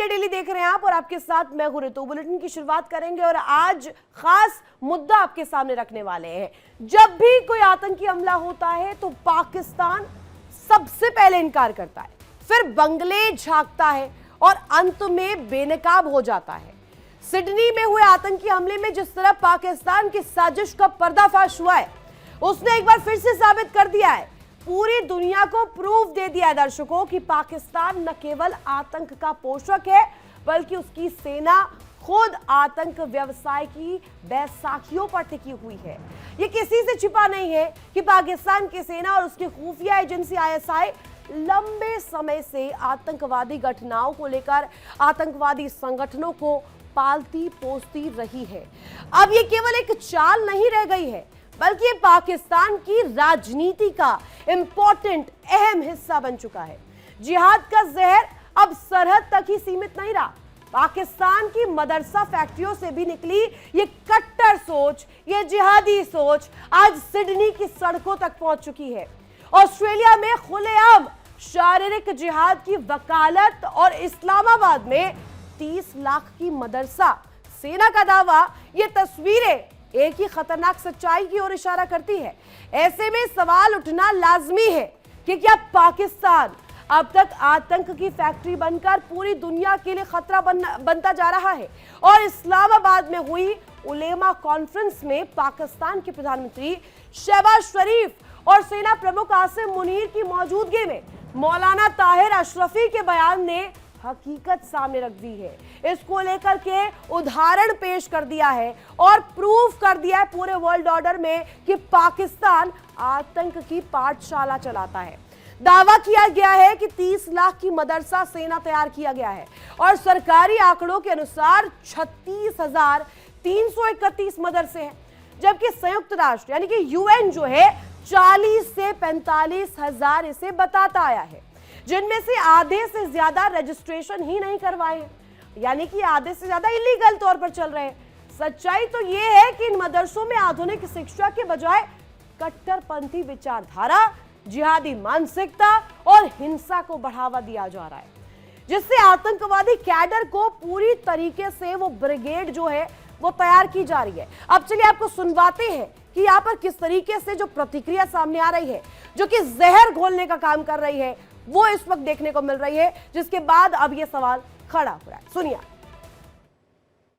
India daily देख रहे हैं आप और आपके साथ मैं हूं ऋतु। बुलेटिन की शुरुआत करेंगे और आज खास मुद्दा आपके सामने रखने वाले हैं। जब भी कोई आतंकी हमला होता है तो पाकिस्तान सबसे पहले इनकार करता है, फिर बंगले झांकता है और अंत में बेनकाब हो जाता है। सिडनी में हुए आतंकी हमले में जिस तरह पाकिस्तान की साजिश का पर्दाफाश हुआ है, उसने एक बार फिर से साबित कर दिया है, पूरी दुनिया को प्रूफ दे दिया है दर्शकों कि पाकिस्तान न केवल आतंक का पोषक है बल्कि उसकी सेना खुद आतंक व्यवसाय की बैसाखियों पर टिकी हुई है। ये किसी से छिपा नहीं है कि पाकिस्तान की सेना और उसकी खुफिया एजेंसी आईएसआई लंबे समय से आतंकवादी घटनाओं को लेकर आतंकवादी संगठनों को पालती पोसती रही है। अब ये केवल एक चाल नहीं रह गई है बल्कि पाकिस्तान की राजनीति का इंपॉर्टेंट अहम हिस्सा बन चुका है। जिहाद का जहर अब सरहद तक ही सीमित नहीं रहा। पाकिस्तान की मदरसा फैक्ट्रियों से भी निकली ये कट्टर सोच, ये जिहादी सोच आज सिडनी की सड़कों तक पहुंच चुकी है। ऑस्ट्रेलिया में खुलेआम शारीरिक जिहाद की वकालत और इस्लामाबाद में 30 लाख की मदरसा सेना का दावा, ये तस्वीरें एक ही खतरनाक सच्चाई की ओर इशारा करती है। ऐसे में सवाल उठना लाजमी है कि क्या पाकिस्तान अब तक आतंक की फैक्ट्री बनकर पूरी दुनिया के लिए खतरा बनता जा रहा है। और इस्लामाबाद में हुई उलेमा कॉन्फ्रेंस में पाकिस्तान के प्रधानमंत्री शहबाज शरीफ और सेना प्रमुख आसिम मुनीर की मौजूदगी में मौलाना ताहिर अशरफी के बयान ने हकीकत सामने रख दी है। इसको लेकर के उदाहरण पेश कर दिया है और प्रूफ कर दिया है पूरे वर्ल्ड ऑर्डर में कि पाकिस्तान आतंक की पाठशाला चलाता है। दावा किया गया है कि 30 लाख की मदरसा सेना तैयार किया गया है और सरकारी आंकड़ों के अनुसार 36,331 मदरसे हैं, जबकि संयुक्त राष्ट्र यानी कि यूएन जो है 40 से 45 हजार इसे बताता आया है, जिनमें से आधे से ज्यादा रजिस्ट्रेशन ही नहीं करवाए हैं, यानी कि आधे से ज्यादा इलीगल तौर पर चल रहे हैं। सच्चाई तो यह है कि इन मदरसों में आधुनिक शिक्षा के बजाय कट्टरपंथी विचारधारा, जिहादी मानसिकता और हिंसा को बढ़ावा दिया जा रहा है, जिससे आतंकवादी कैडर को पूरी तरीके से वो ब्रिगेड जो है वो तैयार की जा रही है। अब चलिए आपको सुनवाते हैं कि यहाँ पर किस तरीके से जो प्रतिक्रिया सामने आ रही है, जो कि जहर घोलने का काम कर रही है, वो इस वक्त देखने को मिल रही है, जिसके बाद अब ये सवाल खड़ा हो रहा है। सुनिए।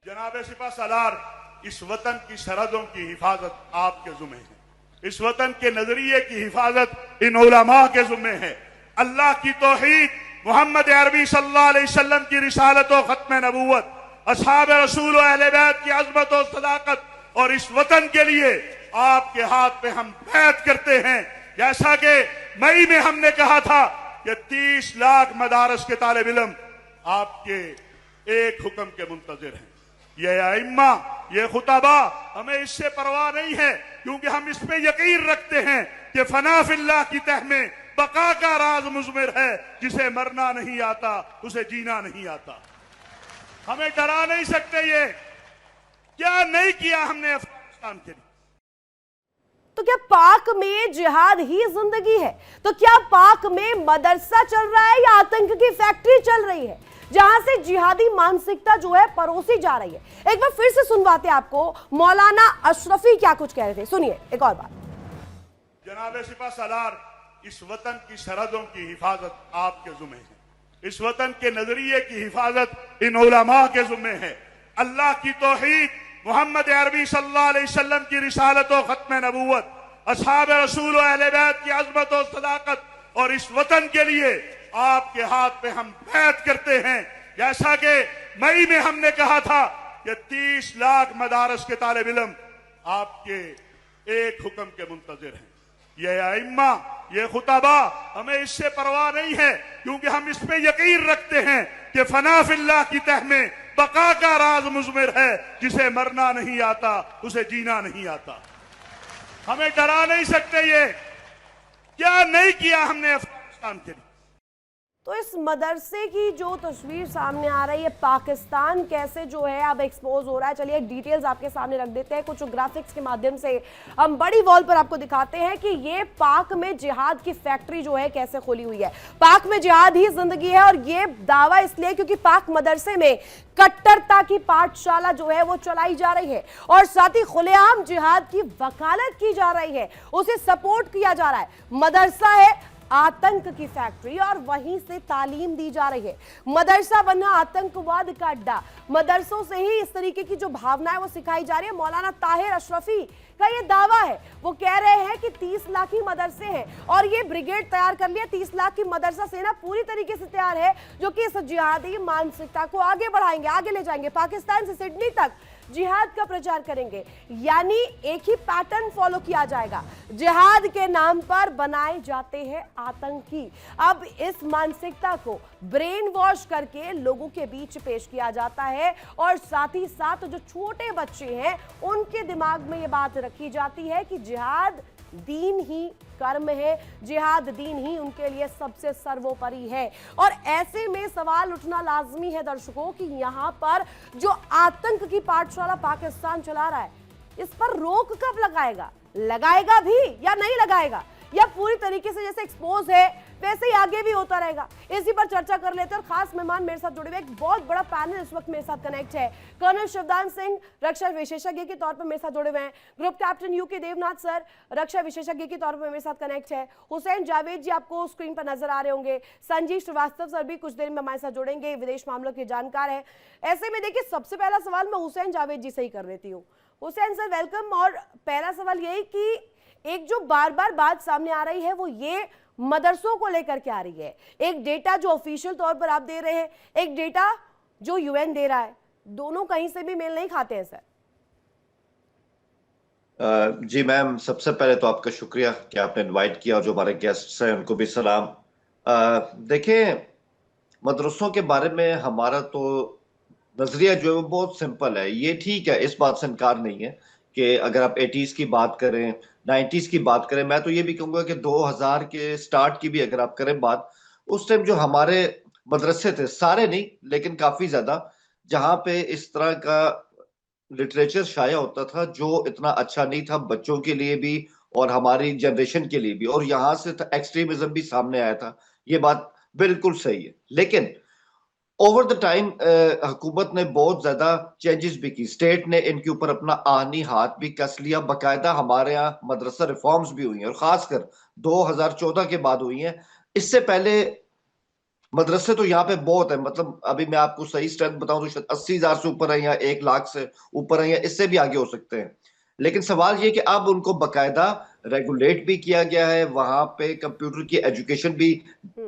जनाब सिपा सालार, इस वतन की सरहदों की हिफाजत आपके जुम्मे है। इस वतन के नजरिए की हिफाजत इन उलमा के जुम्मे है। अल्लाह की तौहीद, मोहम्मद अरबी सल्लल्लाहु अलैहि वसल्लम की रिसालत और खत्म नबूवत, असहाब रसूल और अहले बैत की अज़मत और सदाकत और इस वतन के लिए आपके हाथ पे हम बैत करते हैं। जैसा कि मई में हमने कहा था कि 30 लाख मदारस के तालिब इल्म आपके एक हुक्म के मुंतजिर हैं। ये आइम्मा, ये खुताबा, हमें इससे परवाह नहीं है, क्योंकि हम इस पे यकीन रखते हैं कि फना फिल्लाह की तह में बका का राज मुज़मिर है। जिसे मरना नहीं आता उसे जीना नहीं आता। हमें डरा नहीं सकते। ये क्या नहीं किया हमने अफगानिस्तान के लिए। तो क्या पाक में जिहाद ही जिंदगी है? तो क्या पाक में मदरसा चल रहा है या आतंक की फैक्ट्री चल रही है, जहां से जिहादी मानसिकता जो है परोसी जा रही है? एक बार फिर से सुनवाते आपको मौलाना अशरफी क्या कुछ कह रहे थे, सुनिए एक और बार। जनाब सिपा सालार, इस वतन की सरहदों की हिफाजत आपके जुम्मे है। इस वतन के नजरिए की हिफाजत इन उलमा के जुम्मे है। अल्लाह की तौहीद, मोहम्मद अरबी सल्लल्लाहु अलैहि वसल्लम की रिसालत और खत्म नबूवत, असहाब रसूल और अहले बैत की अज़मत और सदाकत और इस वतन के लिए आपके हाथ पे हम बैत करते हैं। जैसा कि मई में हमने कहा था कि 30 लाख मदारस के तालिब इल्म आपके एक हुक्म के मुंतजिर हैं। ये आइम्मा, ये खुताबा, हमें इससे परवाह नहीं है, क्योंकि हम इस पे यकीन रखते हैं कि फना फिल्लाह की तह में बका का राज मुज़मिर है। जिसे मरना नहीं आता उसे जीना नहीं आता। हमें डरा नहीं सकते। ये क्या नहीं किया हमने अफगानिस्तान के लिए। तो इस मदरसे की जो तस्वीर सामने आ रही है, पाकिस्तान कैसे जो है अब एक्सपोज हो रहा है, चलिए डिटेल्स आपके सामने रख देते हैं। कुछ ग्राफिक्स के माध्यम से हम बड़ी वॉल पर आपको दिखाते हैं कि ये पाक में जिहाद की फैक्ट्री जो है कैसे खोली हुई है। पाक में जिहाद ही जिंदगी है, और ये दावा इसलिए क्योंकि पाक मदरसे में कट्टरता की पाठशाला जो है वो चलाई जा रही है, और साथ ही खुलेआम जिहाद की वकालत की जा रही है, उसे सपोर्ट किया जा रहा है। मदरसा है आतंक की फैक्ट्री, और वहीं से तालीम दी जा रही है। मदरसा बना आतंकवाद का अड्डा। मदरसों से ही इस तरीके की जो भावना है वो सिखाई जा रही है। मौलाना ताहिर अशरफी का ये दावा है, वो कह रहे हैं कि 30 लाख ही मदरसे हैं, और ये ब्रिगेड तैयार कर लिया। 30 लाख की मदरसा सेना पूरी तरीके से तैयार है, जो कि इस जिहादी मानसिकता को आगे बढ़ाएंगे, आगे ले जाएंगे, पाकिस्तान से सिडनी तक जिहाद का प्रचार करेंगे। यानी एक ही पैटर्न फॉलो किया जाएगा। जिहाद के नाम पर बनाए जाते हैं आतंकी। अब इस मानसिकता को ब्रेन वॉश करके लोगों के बीच पेश किया जाता है, और साथ ही साथ जो छोटे बच्चे हैं उनके दिमाग में यह बात रखी जाती है कि जिहाद दीन ही कर्म है, जिहाद दीन ही उनके लिए सबसे सर्वोपरि है। और ऐसे में सवाल उठना लाजमी है दर्शकों कि यहां पर जो आतंक की पाठशाला पाकिस्तान चला रहा है, इस पर रोक कब लगाएगा? लगाएगा भी या नहीं लगाएगा, या पूरी तरीके से जैसे एक्सपोज है वैसे ही आगे भी होता रहेगा? इसी पर चर्चा कर लेते हैं, और खास मेहमान मेरे साथ जुड़े हुए, एक बहुत बड़ा पैनल इस वक्त मेरे साथ कनेक्ट है। कर्नल शिवदान सिंह रक्षा विशेषज्ञ के तौर पर मेरे साथ जुड़े हुए हैं। Group captain UK Devnath sir रक्षा विशेषज्ञ के तौर पर मेरे साथ कनेक्ट है। हुसैन जावेद जी आपको स्क्रीन पर नजर आ रहे होंगे। संजीव श्रीवास्तव सर भी कुछ देर में हमारे साथ जुड़ेंगे, विदेश मामलों के जानकार है। ऐसे में देखिए, सबसे पहला सवाल मैं हुसैन जावेद जी से ही कर लेती हूँ। Hussain sir welcome. और पहला सवाल यही कि एक जो बार बार बात सामने आ रही है वो ये मदरसों को लेकर के आ रही है। एक डेटा जो ऑफिशियल तौर पर आप दे रहे हैं, एक डेटा जो यूएन दे रहा है, दोनों कहीं से भी मेल नहीं खाते हैं सर। जी मैम, सबसे पहले तो आपका शुक्रिया कि आपने इनवाइट किया, और जो हमारे गेस्ट्स हैं उनको भी सलाम। देखें, मदरसों के बारे में हमारा तो नजरिया जो है वो बहुत सिंपल है। ये ठीक है, इस बात से इनकार नहीं है कि अगर आप 80s की बात करें, 90s की बात करें, मैं तो ये भी कहूंगा कि 2000 के स्टार्ट की भी अगर आप करें बात, उस टाइम जो हमारे मदरसे थे, सारे नहीं लेकिन काफी ज्यादा, जहां पे इस तरह का लिटरेचर शाया होता था जो इतना अच्छा नहीं था बच्चों के लिए भी और हमारी जनरेशन के लिए भी, और यहां से एक्सट्रीमिज्म भी सामने आया था। ये बात बिल्कुल सही है, लेकिन ओवर द टाइम हुकूमत ने बहुत ज्यादा चेंजेस भी की। स्टेट ने इनके ऊपर अपना आहनी हाथ भी कस लिया। बाकायदा हमारे यहाँ मदरसा रिफॉर्म्स भी हुई हैं, और खासकर 2014 के बाद हुई हैं। इससे पहले मदरसे तो यहाँ पे बहुत है, मतलब अभी मैं आपको सही स्ट्रेंथ बताऊं तो शायद 80,000 से ऊपर है, या 1 लाख से ऊपर है, या इससे भी आगे हो सकते हैं। लेकिन सवाल ये कि अब उनको बकायदा रेगुलेट भी किया गया है, वहां पे कंप्यूटर की एजुकेशन भी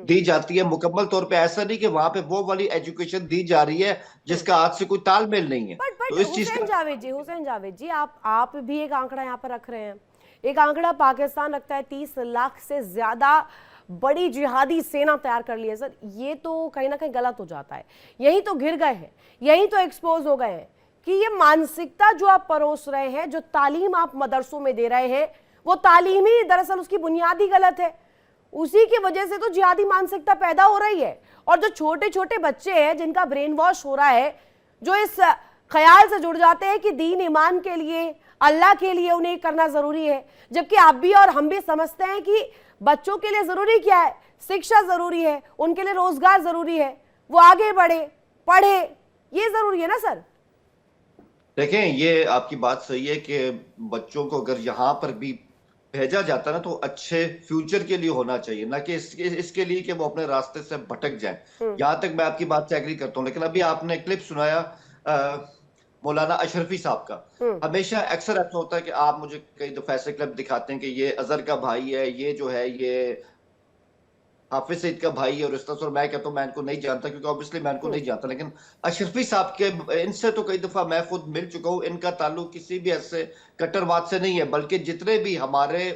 दी जाती है मुकम्मल तौर पे। ऐसा नहीं कि वहां पे वो वाली एजुकेशन दी जा रही है जिसका आज से कोई तालमेल नहीं है। तो इस चीज हुसैन जावेद जी आप भी एक आंकड़ा यहाँ पर रख रहे हैं। एक आंकड़ा पाकिस्तान रखता है 30 लाख से ज्यादा बड़ी जिहादी सेना तैयार कर ली है। सर, ये तो कहीं ना कहीं गलत हो जाता है। यही तो घिर गए हैं, यही तो एक्सपोज हो गए हैं कि ये मानसिकता जो आप परोस रहे हैं, जो तालीम आप मदरसों में दे रहे हैं, वो तालीम ही दरअसल उसकी बुनियादी गलत है। उसी की वजह से तो जिहादी मानसिकता पैदा हो रही है। और जो छोटे छोटे बच्चे हैं जिनका ब्रेन वॉश हो रहा है, जो इस ख्याल से जुड़ जाते हैं कि दीन ईमान के लिए, अल्लाह के लिए उन्हें करना जरूरी है, जबकि आप भी और हम भी समझते हैं कि बच्चों के लिए जरूरी क्या है? शिक्षा जरूरी है, उनके लिए रोजगार जरूरी है, वो आगे बढ़े, पढ़े, ये जरूरी है ना सर? देखें, ये आपकी बात सही है कि बच्चों को अगर यहाँ पर भी भेजा जाता ना तो अच्छे फ्यूचर के लिए होना चाहिए, ना कि इसके लिए कि वो अपने रास्ते से भटक जाएं। यहाँ तक मैं आपकी बात से एग्री करता हूँ। लेकिन अभी आपने क्लिप सुनाया मौलाना अशरफी साहब का। हमेशा अक्सर ऐसा होता है कि आप मुझे कई दफा ऐसे क्लिप दिखाते हैं कि ये अजहर का भाई है, ये जो है ये हाफिज सईद का भाई है, और इस तरह से। मैं कहता हूँ मैं इनको नहीं जानता, क्योंकि ऑब्वियसली मैं इनको नहीं जानता, लेकिन अशरफी साहब के इनसे तो कई दफा मैं खुद मिल चुका हूँ। इनका ताल्लुक किसी भी ऐसे कट्टरवाद से नहीं है, बल्कि जितने भी हमारे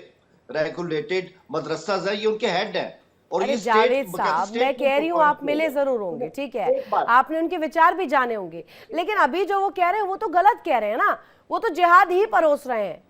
रेगुलेटेड मदरसाज है ये उनके हेड हैं। और अरे ये जावेद साहब, मैं कह रही हूँ आप मिले जरूर होंगे, ठीक है, आपने उनके विचार भी जाने होंगे, लेकिन अभी जो वो कह रहे हैं वो तो गलत कह रहे हैं ना, वो तो जिहाद ही परोस रहे हैं।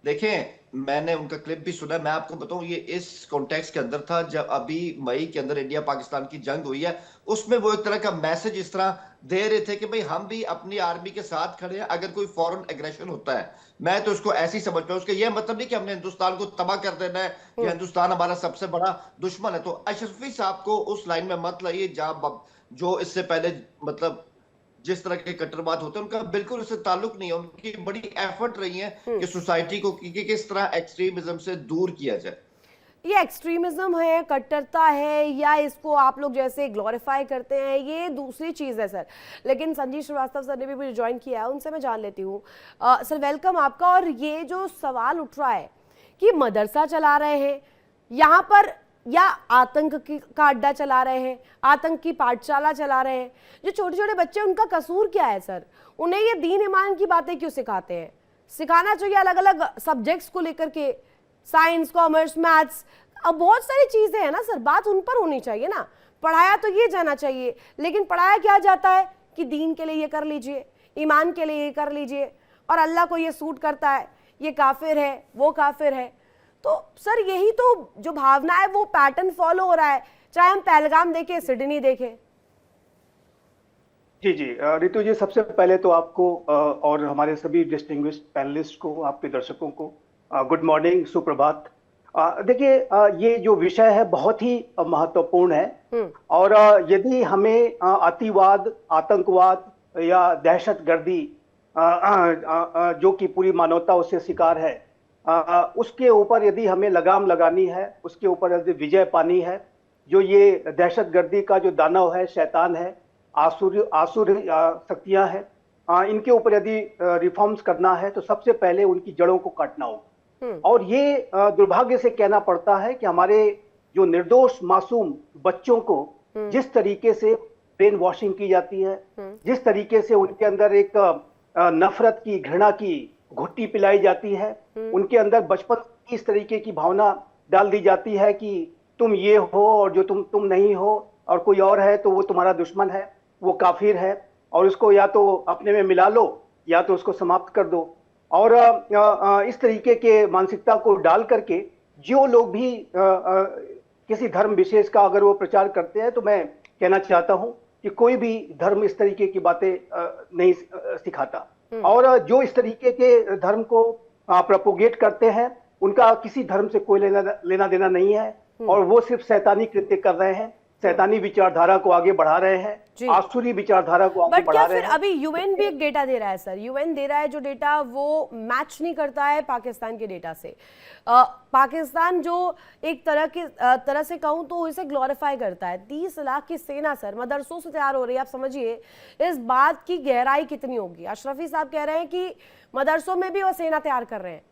देखें, मैंने उनका क्लिप भी सुना। मैं आपको बताऊं, ये इस कॉन्टेक्स्ट के अंदर था जब अभी मई के अंदर इंडिया पाकिस्तान की जंग हुई है। उसमें वो एक तरह का मैसेज इस तरह दे रहे थे कि भाई हम भी अपनी आर्मी के साथ खड़े हैं अगर कोई फॉरेन एग्रेशन होता है। मैं तो उसको ऐसे ही समझता हूं, उसका यह मतलब नहीं कि हमने हिंदुस्तान को तबाह कर देना है या हिंदुस्तान हमारा सबसे बड़ा दुश्मन है। तो अशरफी साहब को उस लाइन में मत लाइए जहां जो इससे पहले मतलब जिस तरह के कट्टरवाद होते हैं उनका बिल्कुल उससे ताल्लुक नहीं है। उनकी बड़ी एफर्ट रही है कि सोसाइटी को किस तरह एक्सट्रीमिज्म से दूर किया जाए। ये एक्सट्रीमिज्म है, कट्टरता है, या इसको आप लोग जैसे ग्लोरीफाई करते हैं, ये दूसरी चीज़ है सर। लेकिन संजीव श्रीवास्तव सर ने भी मुझे ज्वाइन किया है, उनसे मैं जान लेती हूँ। सर वेलकम आपका। और ये जो सवाल उठ रहा है कि मदरसा चला रहे हैं यहाँ पर या आतंक का अड्डा चला रहे हैं, आतंक की पाठशाला चला रहे हैं, जो छोटे छोटे बच्चे उनका कसूर क्या है सर? उन्हें ये दीन ईमान की बातें क्यों सिखाते हैं? सिखाना चाहिए अलग अलग सब्जेक्ट्स को लेकर के, साइंस, कॉमर्स, मैथ्स, अब बहुत सारी चीजें हैं ना सर, बात उन पर होनी चाहिए ना। पढ़ाया तो ये जाना चाहिए, लेकिन पढ़ाया क्या जाता है कि दीन के लिए ये कर लीजिए, ईमान के लिए ये कर लीजिए, और अल्लाह को ये सूट करता है, ये काफिर है, वो काफिर है। तो सर यही तो जो भावना है वो पैटर्न फॉलो हो रहा है, चाहे हम पहलगाम देखें, सिडनी देखें। जी जी रितु जी, सबसे पहले तो आपको और हमारे सभी डिस्टिंग्विश्ड पैनलिस्ट को, आपके दर्शकों को गुड मॉर्निंग, सुप्रभात। देखिए, ये जो विषय है बहुत ही महत्वपूर्ण है। और यदि हमें अतिवाद, आतंकवाद या दहशतगर्दी जो कि पूरी मानवता उससे शिकार है, उसके ऊपर यदि हमें लगाम लगानी है, उसके ऊपर यदि विजय पानी है, जो ये दहशतगर्दी का जो दानव है, शैतान है, आसुर शक्तियां हैं, इनके ऊपर यदि रिफॉर्म्स करना है तो सबसे पहले उनकी जड़ों को काटना होगा। और ये दुर्भाग्य से कहना पड़ता है कि हमारे जो निर्दोष मासूम बच्चों को जिस तरीके से ब्रेन वॉशिंग की जाती है, जिस तरीके से उनके अंदर एक नफरत की, घृणा की घुट्टी पिलाई जाती है, उनके अंदर बचपन की इस तरीके की भावना डाल दी जाती है कि तुम ये हो और जो तुम नहीं हो, और कोई और है तो वो तुम्हारा दुश्मन है, वो काफिर है, और उसको या तो अपने में मिला लो या तो उसको समाप्त कर दो। और इस तरीके के मानसिकता को डाल करके जो लोग भी किसी धर्म विशेष का अगर वो प्रचार करते हैं, तो मैं कहना चाहता हूं कि कोई भी धर्म इस तरीके की बातें नहीं सिखाता। और जो इस तरीके के धर्म को प्रोपोगेट करते हैं, उनका किसी धर्म से कोई लेना देना नहीं है, और वो सिर्फ शैतानी कृत्य कर रहे हैं, शैतानी विचारधारा को आगे बढ़ा रहे हैं, आसुरी विचारधारा को आगे बढ़ा रहे हैं। फिर अभी यूएन भी एक डेटा दे रहा है सर, यूएन दे रहा है जो डेटा वो मैच नहीं करता है पाकिस्तान के डेटा से। पाकिस्तान जो एक तरह से कहूं तो इसे ग्लोरीफाई करता है। 30 लाख की सेना सर मदरसों से तैयार हो रही है। आप समझिए इस बात की गहराई कितनी होगी। अशरफी साहब कह रहे हैं कि मदरसों में भी वो सेना तैयार कर रहे हैं।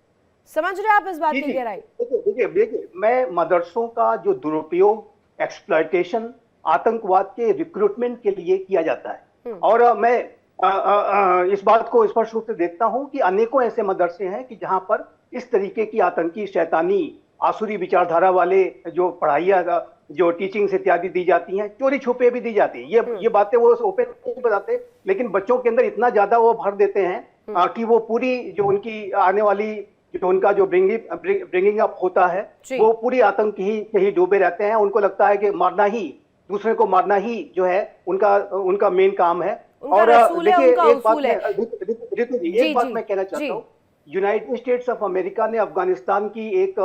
समझ रहे हैं आप इस बात की गहराई? देखिए, मैं मदरसों का जो दुरुपयोग, एक्सप्लॉयटेशन, आतंकवाद के रिक्रूटमेंट के लिए किया जाता है, और मैं इस बात को स्पष्ट रूप से देखता हूं कि अनेकों ऐसे मदरसे हैं कि जहां पर इस तरीके की आतंकी, शैतानी, आसुरी विचारधारा वाले जो पढ़ाइयाँ, जो टीचिंग्स इत्यादि दी जाती हैं, चोरी छुपे भी दी जाती हैं। ये बातें वो ओपन नहीं बताते, लेकिन बच्चों के अंदर इतना ज्यादा वो भर देते हैं कि वो पूरी जो उनकी आने वाली जो उनका जो ब्रिंगिंग अप होता है, वो पूरी आतंक ही डूबे रहते हैं। उनको लगता है कि मारना ही, दूसरे को मारना ही जो है उनका मेन काम है। और देखिए, एक बात मैं कहना चाहता हूँ, यूनाइटेड स्टेट्स ऑफ अमेरिका ने अफगानिस्तान की एक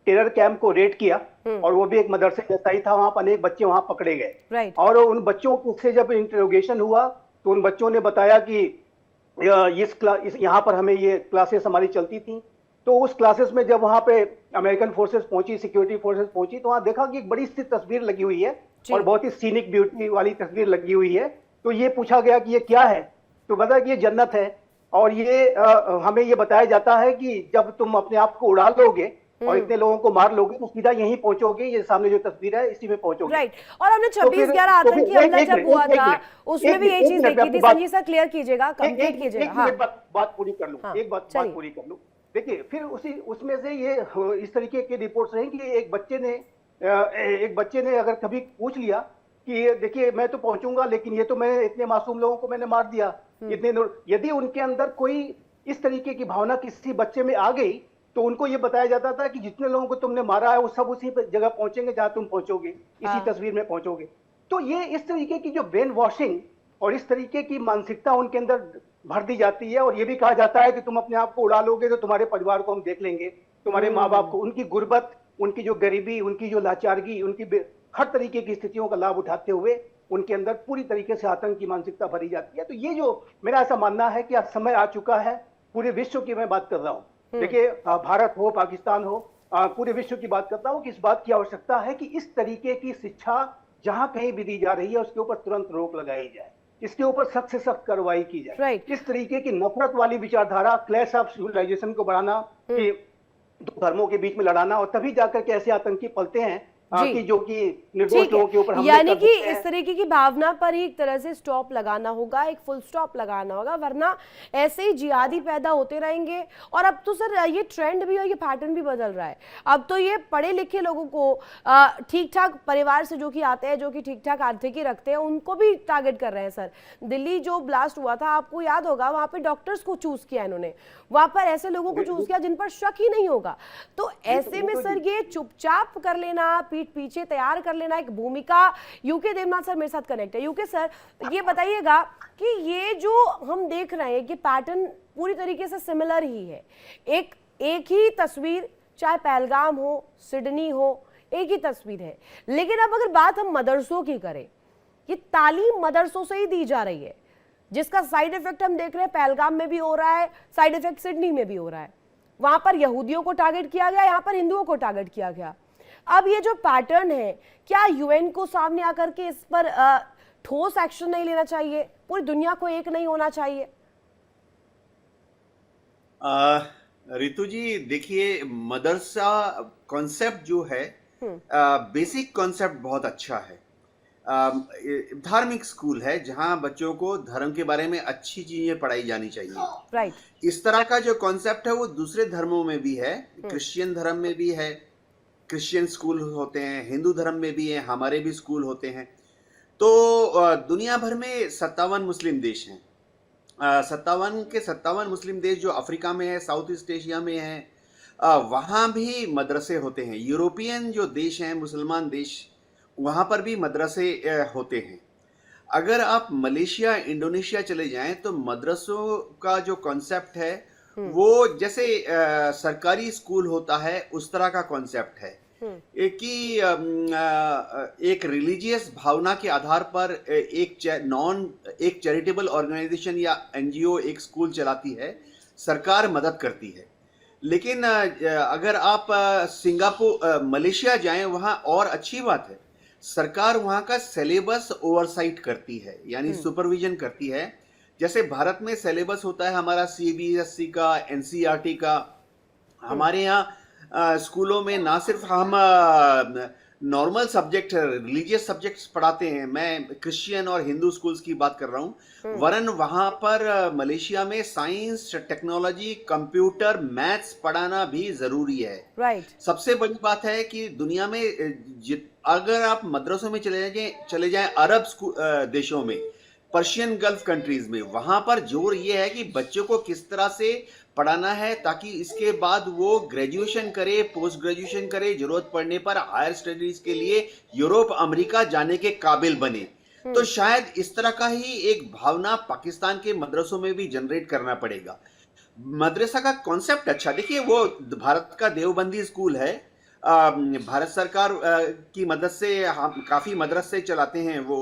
टेरर कैंप को रेड किया, और वो भी एक मदरसे जैसा ही था। वहां पर अनेक बच्चे वहां पकड़े गए, और उन बच्चों से जब इंटरोगेशन हुआ तो उन बच्चों ने बताया कि यहाँ पर हमें ये क्लासेस हमारी चलती थी। तो उस क्लासेस में जब वहां पे अमेरिकन फोर्सेस पहुंची, सिक्योरिटी फोर्सेस पहुंची, तो वहां देखा कि एक बड़ी सी तस्वीर लगी हुई है और बहुत ही सीनिक ब्यूटी वाली तस्वीर लगी हुई है। तो ये पूछा गया कि ये क्या है, तो बताया कि ये जन्नत है। और ये हमें ये बताया जाता है कि जब तुम अपने आप को उड़ा लोगे और इतने लोगों को मार लोगे तो सीधा यहीं पहुंचोगे, ये सामने जो तस्वीर है इसी में पहुंचोगे। राइट। और हमने 26/11 आतंकी हमला जब हुआ था उसमें भी यही चीज देखी थी। संजीव सर क्लियर कीजिएगा, कंप्लीट कीजिएगा। बात पूरी कर लूं, एक बात पूरी कर लूं। देखिए, फिर उसमें से ये इस तरीके की रिपोर्ट्स रही कि एक बच्चे ने अगर कभी पूछ लिया कि देखिए मैं तो पहुंचूंगा, लेकिन ये तो मैं इतने मासूम लोगों को मैंने मार दिया, यदि उनके अंदर कोई इस तरीके की भावना किसी बच्चे में आ गई, तो उनको ये बताया जाता था कि जितने लोगों को तुमने मारा है वो सब उसी जगह पहुंचेंगे जहां तुम पहुंचोगे, इसी तस्वीर में पहुंचोगे। तो ये इस तरीके की जो ब्रेन वॉशिंग और इस तरीके की मानसिकता उनके अंदर भर दी जाती है, और ये भी कहा जाता है कि तुम अपने आप को उड़ा लोगे तो तुम्हारे परिवार को हम देख लेंगे, तुम्हारे माँ बाप को। उनकी गुर्बत, उनकी जो गरीबी, उनकी जो लाचारगी, उनकी हर तरीके की स्थितियों का लाभ उठाते हुए उनके अंदर पूरी तरीके से आतंक की मानसिकता भरी जाती है। तो ये जो मेरा ऐसा मानना है कि आज समय आ चुका है, पूरे विश्व की मैं बात कर रहा हूँ, देखिए भारत हो, पाकिस्तान हो, पूरे विश्व की बात करता हूँ कि इस बात की आवश्यकता है कि इस तरीके की शिक्षा जहां कहीं भी दी जा रही है उसके ऊपर तुरंत रोक लगाई जाए, इसके ऊपर सख्त से सख्त कार्रवाई की जाए। Right. इस तरीके की नफरत वाली विचारधारा, क्लैश ऑफ सिविलाइजेशन को बढ़ाना, कि दो धर्मों के बीच में लड़ाना, और तभी जाकर के ऐसे आतंकी पलते हैं कि जो कि निर्दोष लोगों के ऊपर हमले यानी कर कि देते हैं। इस तरीके की भावना पर ही एक तरह से स्टॉप लगाना होगा, एक फुल स्टॉप लगाना होगा, वरना ऐसे ही जिहादी पैदा होते रहेंगे। और अब तो सर ये ट्रेंड भी और ये पैटर्न भी बदल रहा है। अब तो ये पढ़े लिखे लोगों को, ठीक ठाक परिवार से जो कि आते हैं, जो कि ठीक ठाक आर्थिकी रखते हैं, उनको भी टारगेट कर रहे हैं। सर दिल्ली जो ब्लास्ट हुआ था, आपको याद होगा, वहां पे डॉक्टर्स को चूज किया इन्होंने, वहां पर ऐसे लोगों को चूज किया जिन पर शक ही नहीं होगा। तो ऐसे में सर ये चुपचाप कर लेना, पीठ पीछे तैयार कर लेना एक भूमिका। यूके देवनाथ सर मेरे साथ कनेक्ट है। यूके सर, ये बताइएगा कि ये जो हम देख रहे हैं कि पैटर्न पूरी तरीके से सिमिलर ही है, एक ही तस्वीर, चाहे पहलगाम हो, सिडनी हो, एक ही तस्वीर है। लेकिन अब अगर बात हम मदरसों की करें, ये तालीम मदरसों से ही दी जा रही है, जिसका साइड इफेक्ट हम देख रहे हैं पहलगाम में भी हो रहा है, साइड इफेक्ट सिडनी में भी हो रहा है। वहां पर यहूदियों को टारगेट किया गया, यहाँ पर हिंदुओं को टारगेट किया गया। अब ये जो पैटर्न है, क्या यूएन को सामने आकर के इस पर ठोस एक्शन नहीं लेना चाहिए? पूरी दुनिया को एक नहीं होना चाहिए? रितु जी देखिए, मदरसा कॉन्सेप्ट जो है, बेसिक कॉन्सेप्ट बहुत अच्छा है। धार्मिक स्कूल है जहां बच्चों को धर्म के बारे में अच्छी चीजें पढ़ाई जानी चाहिए। राइट। इस तरह का जो कॉन्सेप्ट है वो दूसरे धर्मों में भी है, क्रिश्चियन धर्म में भी है, क्रिश्चियन स्कूल होते हैं, हिंदू धर्म में भी है, हमारे भी स्कूल होते हैं। तो दुनिया भर में 57 मुस्लिम देश हैं। 57 मुस्लिम देश जो अफ्रीका में है, साउथ ईस्ट एशिया में है, वहाँ भी मदरसे होते हैं। यूरोपियन जो देश हैं, मुसलमान देश, वहाँ पर भी मदरसे होते हैं। अगर आप मलेशिया, इंडोनेशिया चले जाएं तो मदरसों का जो कॉन्सेप्ट है वो जैसे सरकारी स्कूल होता है उस तरह का कॉन्सेप्ट है कि एक रिलीजियस भावना के आधार पर एक चैरिटेबल ऑर्गेनाइजेशन या एनजीओ एक स्कूल चलाती है, सरकार मदद करती है। लेकिन अगर आप सिंगापुर, मलेशिया जाएं, वहाँ और अच्छी बात है, सरकार वहाँ का सिलेबस ओवरसाइट करती है, यानी सुपरविजन करती है। जैसे भारत में सिलेबस होता है हमारा सीबीएसई का, एनसीईआरटी का, हमारे यहाँ स्कूलों में ना सिर्फ हम नॉर्मल सब्जेक्ट, रिलीजियस सब्जेक्ट्स पढ़ाते हैं, मैं क्रिश्चियन और हिंदू स्कूल्स की बात कर रहा हूँ, वरन वहाँ पर मलेशिया में साइंस, टेक्नोलॉजी, कंप्यूटर, मैथ्स पढ़ाना भी जरूरी है। राइट। सबसे बड़ी बात है कि दुनिया में अगर आप मदरसों में चले जाएं अरब देशों में, पर्शियन गल्फ कंट्रीज में, वहां पर जोर ये है कि बच्चों को किस तरह से पढ़ाना है ताकि इसके बाद वो ग्रेजुएशन करे, पोस्ट ग्रेजुएशन करे, जरूरत पड़ने पर हायर स्टडीज के लिए यूरोप, अमेरिका जाने के काबिल बने। तो शायद इस तरह का ही एक भावना पाकिस्तान के मदरसों में भी जनरेट करना पड़ेगा। मदरसा का कॉन्सेप्ट अच्छा, देखिए वो भारत का देवबंदी स्कूल है, भारत सरकार की मदद से हम काफी मदरसे चलाते हैं वो।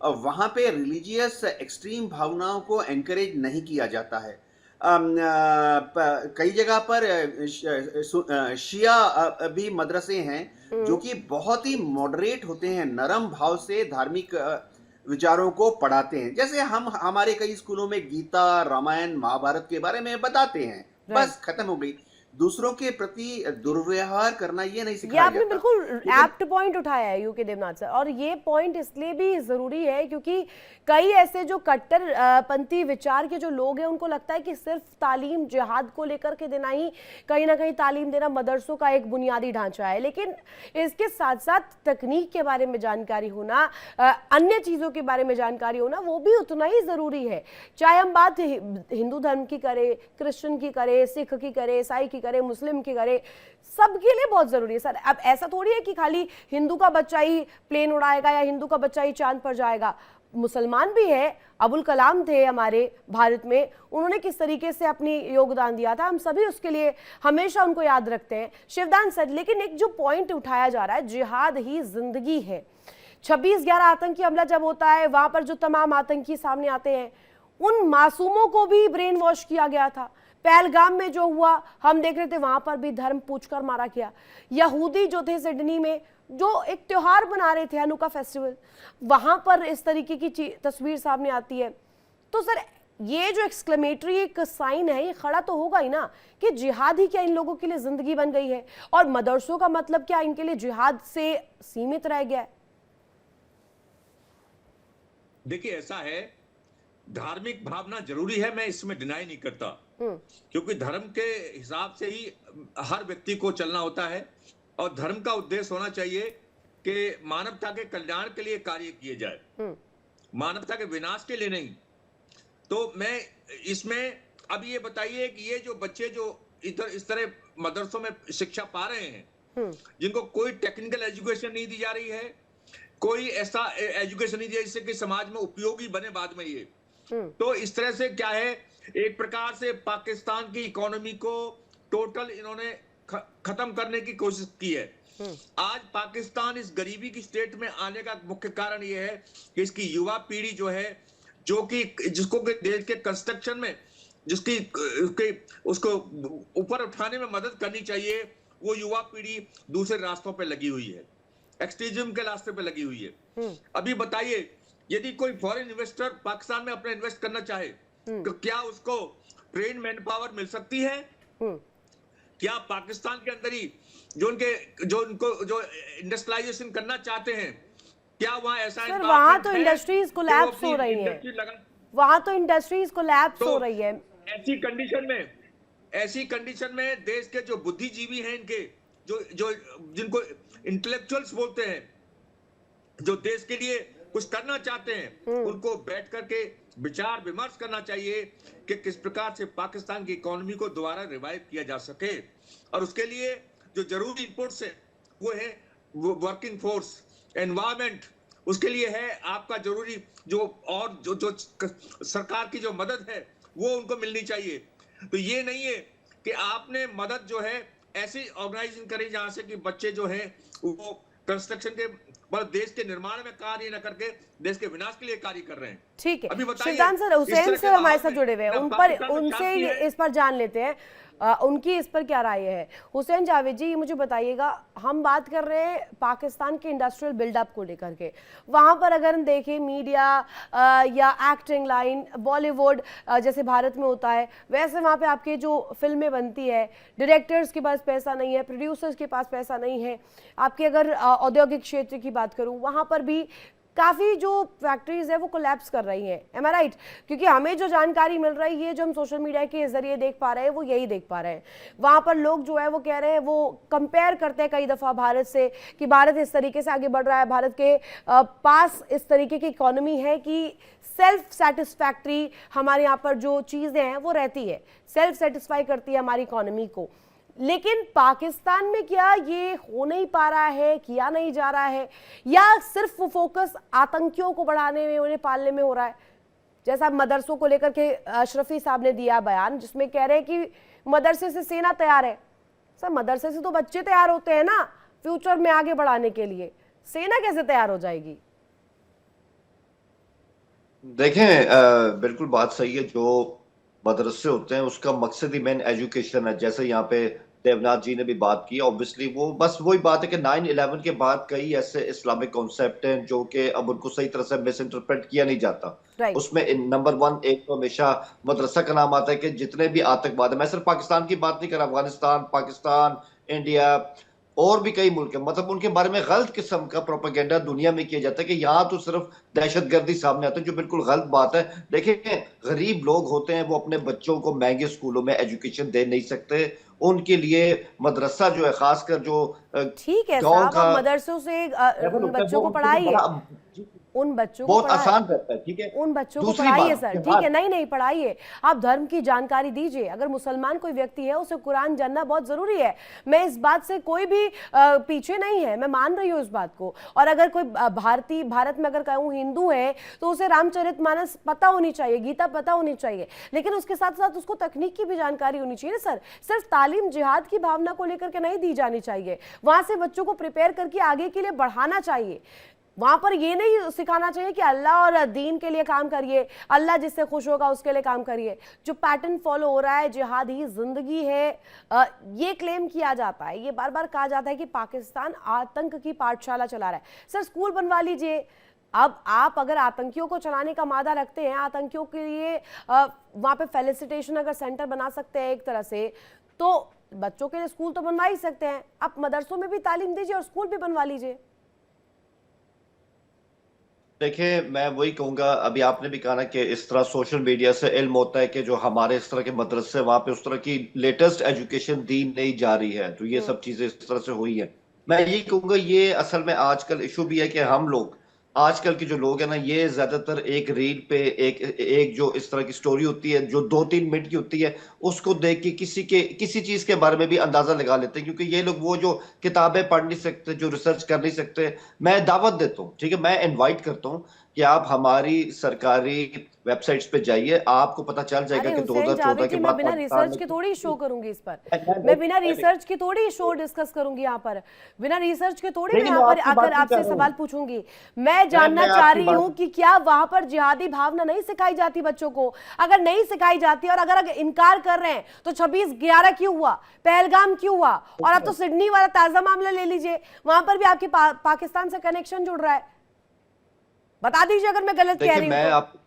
वहाँ पे रिलीजियस एक्सट्रीम भावनाओं को एनकरेज नहीं किया जाता है। कई जगह पर शिया भी मदरसे हैं जो कि बहुत ही मॉडरेट होते हैं, नरम भाव से धार्मिक विचारों को पढ़ाते हैं। जैसे हम हमारे कई स्कूलों में गीता, रामायण, महाभारत के बारे में बताते हैं, बस खत्म हो गई। दूसरों के प्रति दुर्व्यवहार करना ये नहीं सिखाया जाता। ये आपने बिल्कुल एप्ट पॉइंट उठाया है यूके देवनाथ सर, और ये पॉइंट इसलिए भी जरूरी है क्योंकि कई ऐसे जो कट्टर पंथी विचार के जो लोग हैं उनको लगता है कि सिर्फ तालीम जिहाद को लेकर के देना ही कहीं ना कहीं तालीम देना मदरसों का एक बुनियादी ढांचा है। लेकिन इसके साथ साथ तकनीक के बारे में जानकारी होना, अन्य चीज़ों के बारे में जानकारी होना, वो भी उतना ही ज़रूरी है। चाहे हम बात हिंदू धर्म की करें, क्रिश्चियन की करें, सिख की करें, ईसाई की की करें, मुस्लिम की करें, सबके लिए बहुत जरूरी है सर। अब ऐसा थोड़ी है कि खाली हिंदू का बच्चा ही प्लेन उड़ाएगा या हिंदू का बच्चा ही चांद पर जाएगा, मुसलमान भी है। अबुल कलाम थे हमारे भारत में, उन्होंने किस तरीके से अपनी योगदान दिया था, हम सभी उसके लिए हमेशा उनको याद रखते हैं। शिवदान सर, लेकिन एक जो पॉइंट उठाया जा रहा है, जिहाद ही जिंदगी है। 26/11 आतंकी हमला जब होता है, वहां पर जो तमाम आतंकी सामने आते हैं, उन मासूमों को भी ब्रेन वॉश किया गया था। पहलगाम में जो हुआ हम देख रहे थे, वहां पर भी धर्म पूछकर मारा गया। यहूदी जो थे सिडनी में, जो एक त्योहार बना रहे थे हनुका फेस्टिवल, वहां पर इस तरीके की तस्वीर सामने आती है। तो सर ये जो एक्सक्लेमेटरी एक साइन है, ये खड़ा तो होगा ही ना कि जिहाद ही क्या इन लोगों के लिए जिंदगी बन गई है, और मदरसों का मतलब क्या इनके लिए जिहाद से सीमित रह गया है? देखिए ऐसा है, धार्मिक भावना जरूरी है, मैं इसमें डिनाई नहीं करता, क्योंकि धर्म के हिसाब से ही हर व्यक्ति को चलना होता है, और धर्म का उद्देश्य होना चाहिए कि मानवता के कल्याण के लिए कार्य किए जाए, मानवता के विनाश के लिए नहीं। तो मैं इसमें अब ये बताइए कि ये जो बच्चे जो इधर इस तरह मदरसों में शिक्षा पा रहे हैं, जिनको कोई टेक्निकल एजुकेशन नहीं दी जा रही है, कोई ऐसा एजुकेशन नहीं दिया जिससे कि समाज में उपयोगी बने बाद में ये, तो इस तरह से क्या है, एक प्रकार से पाकिस्तान की इकोनॉमी को टोटल इन्होंने खत्म करने की कोशिश की है। आज पाकिस्तान इस गरीबी की स्टेट में आने का मुख्य कारण यह है कि इसकी युवा पीढ़ी जो है, जो कि जिसको देश के कंस्ट्रक्शन में जिसकी उसको ऊपर उठाने में मदद करनी चाहिए, वो युवा पीढ़ी दूसरे रास्तों पे लगी हुई है, एक्सट्रीमिज्म के रास्ते पे लगी हुई है। अभी बताइए, यदि कोई फॉरेन इन्वेस्टर पाकिस्तान में अपना इन्वेस्ट करना चाहे, तो क्या उसको ट्रेन मैन पावर मिल सकती है? क्या पाकिस्तान के अंदर ही जो इंडस्ट्रियलाइजेशन करना चाहते हैं, क्या वहां ऐसा सर वहां तो इंडस्ट्रीज कोलैप्स हो रही है, वहां तो इंडस्ट्रीज कोलैप्स हो रही है। ऐसी कंडीशन में देश के जो बुद्धिजीवी हैं, इनके जो जिनको इंटेलेक्चुअल्स बोलते हैं, जो देश के लिए कुछ करना चाहते हैं, उनको बैठ करके विचार विमर्श करना चाहिए कि किस प्रकार से पाकिस्तान की इकोनॉमी को दोबारा रिवाइव किया जा सके। और उसके लिए जो जरूरी इनपुट्स है वो है वर्किंग फोर्स, एनवायरमेंट, उसके लिए है आपका जरूरी जो सरकार की जो मदद है वो उनको मिलनी चाहिए। तो ये नहीं है कि आपने मदद जो है ऐसी ऑर्गेनाइजेशन करी जहां से कि बच्चे जो हैं वो कंस्ट्रक्शन के देश के निर्माण में कार्य न करके देश के विनाश के लिए कार्य कर रहे हैं। ठीक है, अभी बताइए, शिवदान सर हुसैन सर हमारे साथ जुड़े हुए हैं, उनसे इस पर जान लेते हैं उनकी इस पर क्या राय है। हुसैन जावेद जी, मुझे बताइएगा, हम बात कर रहे हैं पाकिस्तान के इंडस्ट्रियल बिल्डअप को लेकर के, वहाँ पर अगर हम देखें मीडिया या एक्टिंग लाइन, बॉलीवुड जैसे भारत में होता है, वैसे वहाँ पे आपके जो फिल्में बनती है, डायरेक्टर्स के पास पैसा नहीं है, प्रोड्यूसर्स के पास पैसा नहीं है। आपके अगर औद्योगिक क्षेत्र की बात करूँ, वहाँ पर भी काफ़ी जो फैक्ट्रीज है वो कोलैप्स कर रही हैं। एम आई राइट? क्योंकि हमें जो जानकारी मिल रही है, जो हम सोशल मीडिया के जरिए देख पा रहे हैं, वो यही देख पा रहे हैं। वहाँ पर लोग जो है वो कह रहे हैं, वो कंपेयर करते हैं कई दफ़ा भारत से कि भारत इस तरीके से आगे बढ़ रहा है, भारत के पास इस तरीके की इकोनॉमी है कि सेल्फ सेटिस्फैक्ट्री हमारे यहाँ पर जो चीज़ें हैं वो रहती है, सेल्फ सेटिस्फाई करती है हमारी इकोनॉमी को। लेकिन पाकिस्तान में क्या ये हो नहीं पा रहा है, किया नहीं जा रहा है, या सिर्फ वो फोकस आतंकियों को बढ़ाने में, उन्हें पालने में हो रहा है? जैसा मदरसों को लेकर के अशरफी साहब ने दिया बयान, जिसमें कह रहे हैं कि मदरसे से सेना तैयार है। सर मदरसे से तो बच्चे तैयार होते हैं ना फ्यूचर में आगे बढ़ाने के लिए, सेना कैसे तैयार हो जाएगी? देखें, बिल्कुल बात सही है, जो मदरसे होते हैं उसका मकसद ही मेन एजुकेशन है। जैसे यहाँ पे देवनाथ जी ने भी बात की, ऑब्वियसली वो बस वही बात है कि 9/11 के बाद कई ऐसे इस्लामिक कॉन्सेप्ट हैं जो कि अब उनको सही तरह से मिस इंटरप्रेट किया नहीं जाता। उसमें नंबर 1 एक तो हमेशा मदरसा का नाम आता है कि जितने भी आतंकवाद है, मैं सिर्फ पाकिस्तान की बात नहीं कर रहा, अफगानिस्तान, पाकिस्तान, इंडिया और भी कई मुल्क है, मतलब उनके बारे में गलत किस्म का प्रोपेगेंडा दुनिया में किया जाता है कि यहाँ तो सिर्फ दहशतगर्दी सामने आती है, जो बिल्कुल गलत बात है। देखिए, गरीब लोग होते हैं, वो अपने बच्चों को महंगे स्कूलों में एजुकेशन दे नहीं सकते, उनके लिए मदरसा जो है, खासकर जो ठीक है साहब, मदरसों से बच्चों को पढ़ाइए, उन बच्चों को बहुत आसान रहता है, ठीक है। उन बच्चों को दूसरी पढ़ाइए बात सर, के ठीक बाद है, नहीं पढ़ाइए, आप धर्म की जानकारी दीजिए। अगर मुसलमान कोई व्यक्ति है उसे कुरान जानना बहुत जरूरी है, मैं इस बात से कोई भी पीछे नहीं है, मैं मान रही हूँ इस बात को। और अगर कोई भारत में अगर कहूँ हिंदू है तो उसे रामचरितमानस पता होनी चाहिए, गीता पता होनी चाहिए, लेकिन उसके साथ साथ उसको तकनीक की भी जानकारी होनी चाहिए ना सर। सिर्फ तालीम जिहाद की भावना को लेकर के नहीं दी जानी चाहिए, वहां से बच्चों को प्रिपेयर करके आगे के लिए बढ़ाना चाहिए। वहां पर ये नहीं सिखाना चाहिए कि अल्लाह और दीन के लिए काम करिए, अल्लाह जिससे खुश होगा उसके लिए काम करिए। जो पैटर्न फॉलो हो रहा है जिहाद ही जिंदगी है, ये क्लेम किया जाता है, ये बार बार कहा जाता है कि पाकिस्तान आतंक की पाठशाला चला रहा है। सर स्कूल बनवा लीजिए। अब आप अगर आतंकियों को चलाने का मादा रखते हैं, आतंकियों के लिए वहां पे फेलिसिटेशन अगर सेंटर बना सकते हैं एक तरह से, तो बच्चों के लिए स्कूल तो बनवा ही सकते हैं। आप मदरसों में भी तालीम दीजिए और स्कूल भी बनवा लीजिए। देखिए, मैं वही कहूंगा, अभी आपने भी कहा ना कि इस तरह सोशल मीडिया से इल्म होता है कि जो हमारे इस तरह के मदरसे वहां पे उस तरह की लेटेस्ट एजुकेशन दी नहीं जा रही है, तो ये सब चीजें इस तरह से हुई है। मैं ये कहूंगा ये असल में आजकल इशू भी है कि हम लोग आजकल के जो लोग हैं ना, ये ज्यादातर एक रील पे एक जो इस तरह की स्टोरी होती है जो 2-3 मिनट की होती है, उसको देख के किसी चीज के बारे में भी अंदाजा लगा लेते हैं, क्योंकि ये लोग वो जो किताबें पढ़ नहीं सकते, जो रिसर्च कर नहीं सकते। मैं दावत देता हूँ, ठीक है, मैं इनवाइट करता हूँ कि आप हमारी सरकारी वेबसाइट्स पे जाइए, आपको पता चल जाएगा अरे कि हुसैन 2014 जावेद के जी, बाद मैं बिना पाकिस्तान रिसर्च के में थोड़ी शो करूंगी इस पर, मैं बिना रिसर्च के थोड़ी शो डिस्कस करूंगी यहाँ पर, बिना रिसर्च के थोड़ी मैं नहीं, यहाँ पर आपकी बात आकर नहीं कर आपसे रहा हूँ। सवाल पूछूंगी। मैं जानना मैं चाह आपकी रही बात हूँ कि क्या वहां पर जिहादी भावना नहीं सिखाई जाती बच्चों को? अगर नहीं सिखाई जाती और अगर इनकार कर रहे हैं तो 26/11 क्यों हुआ, पहलगाम क्यों हुआ, और अब तो सिडनी वाला ताजा मामला ले लीजिए, वहां पर भी आपके पाकिस्तान से कनेक्शन जुड़ रहा है। बता दीजिए अगर मैं गलत कह रही हूँ तो।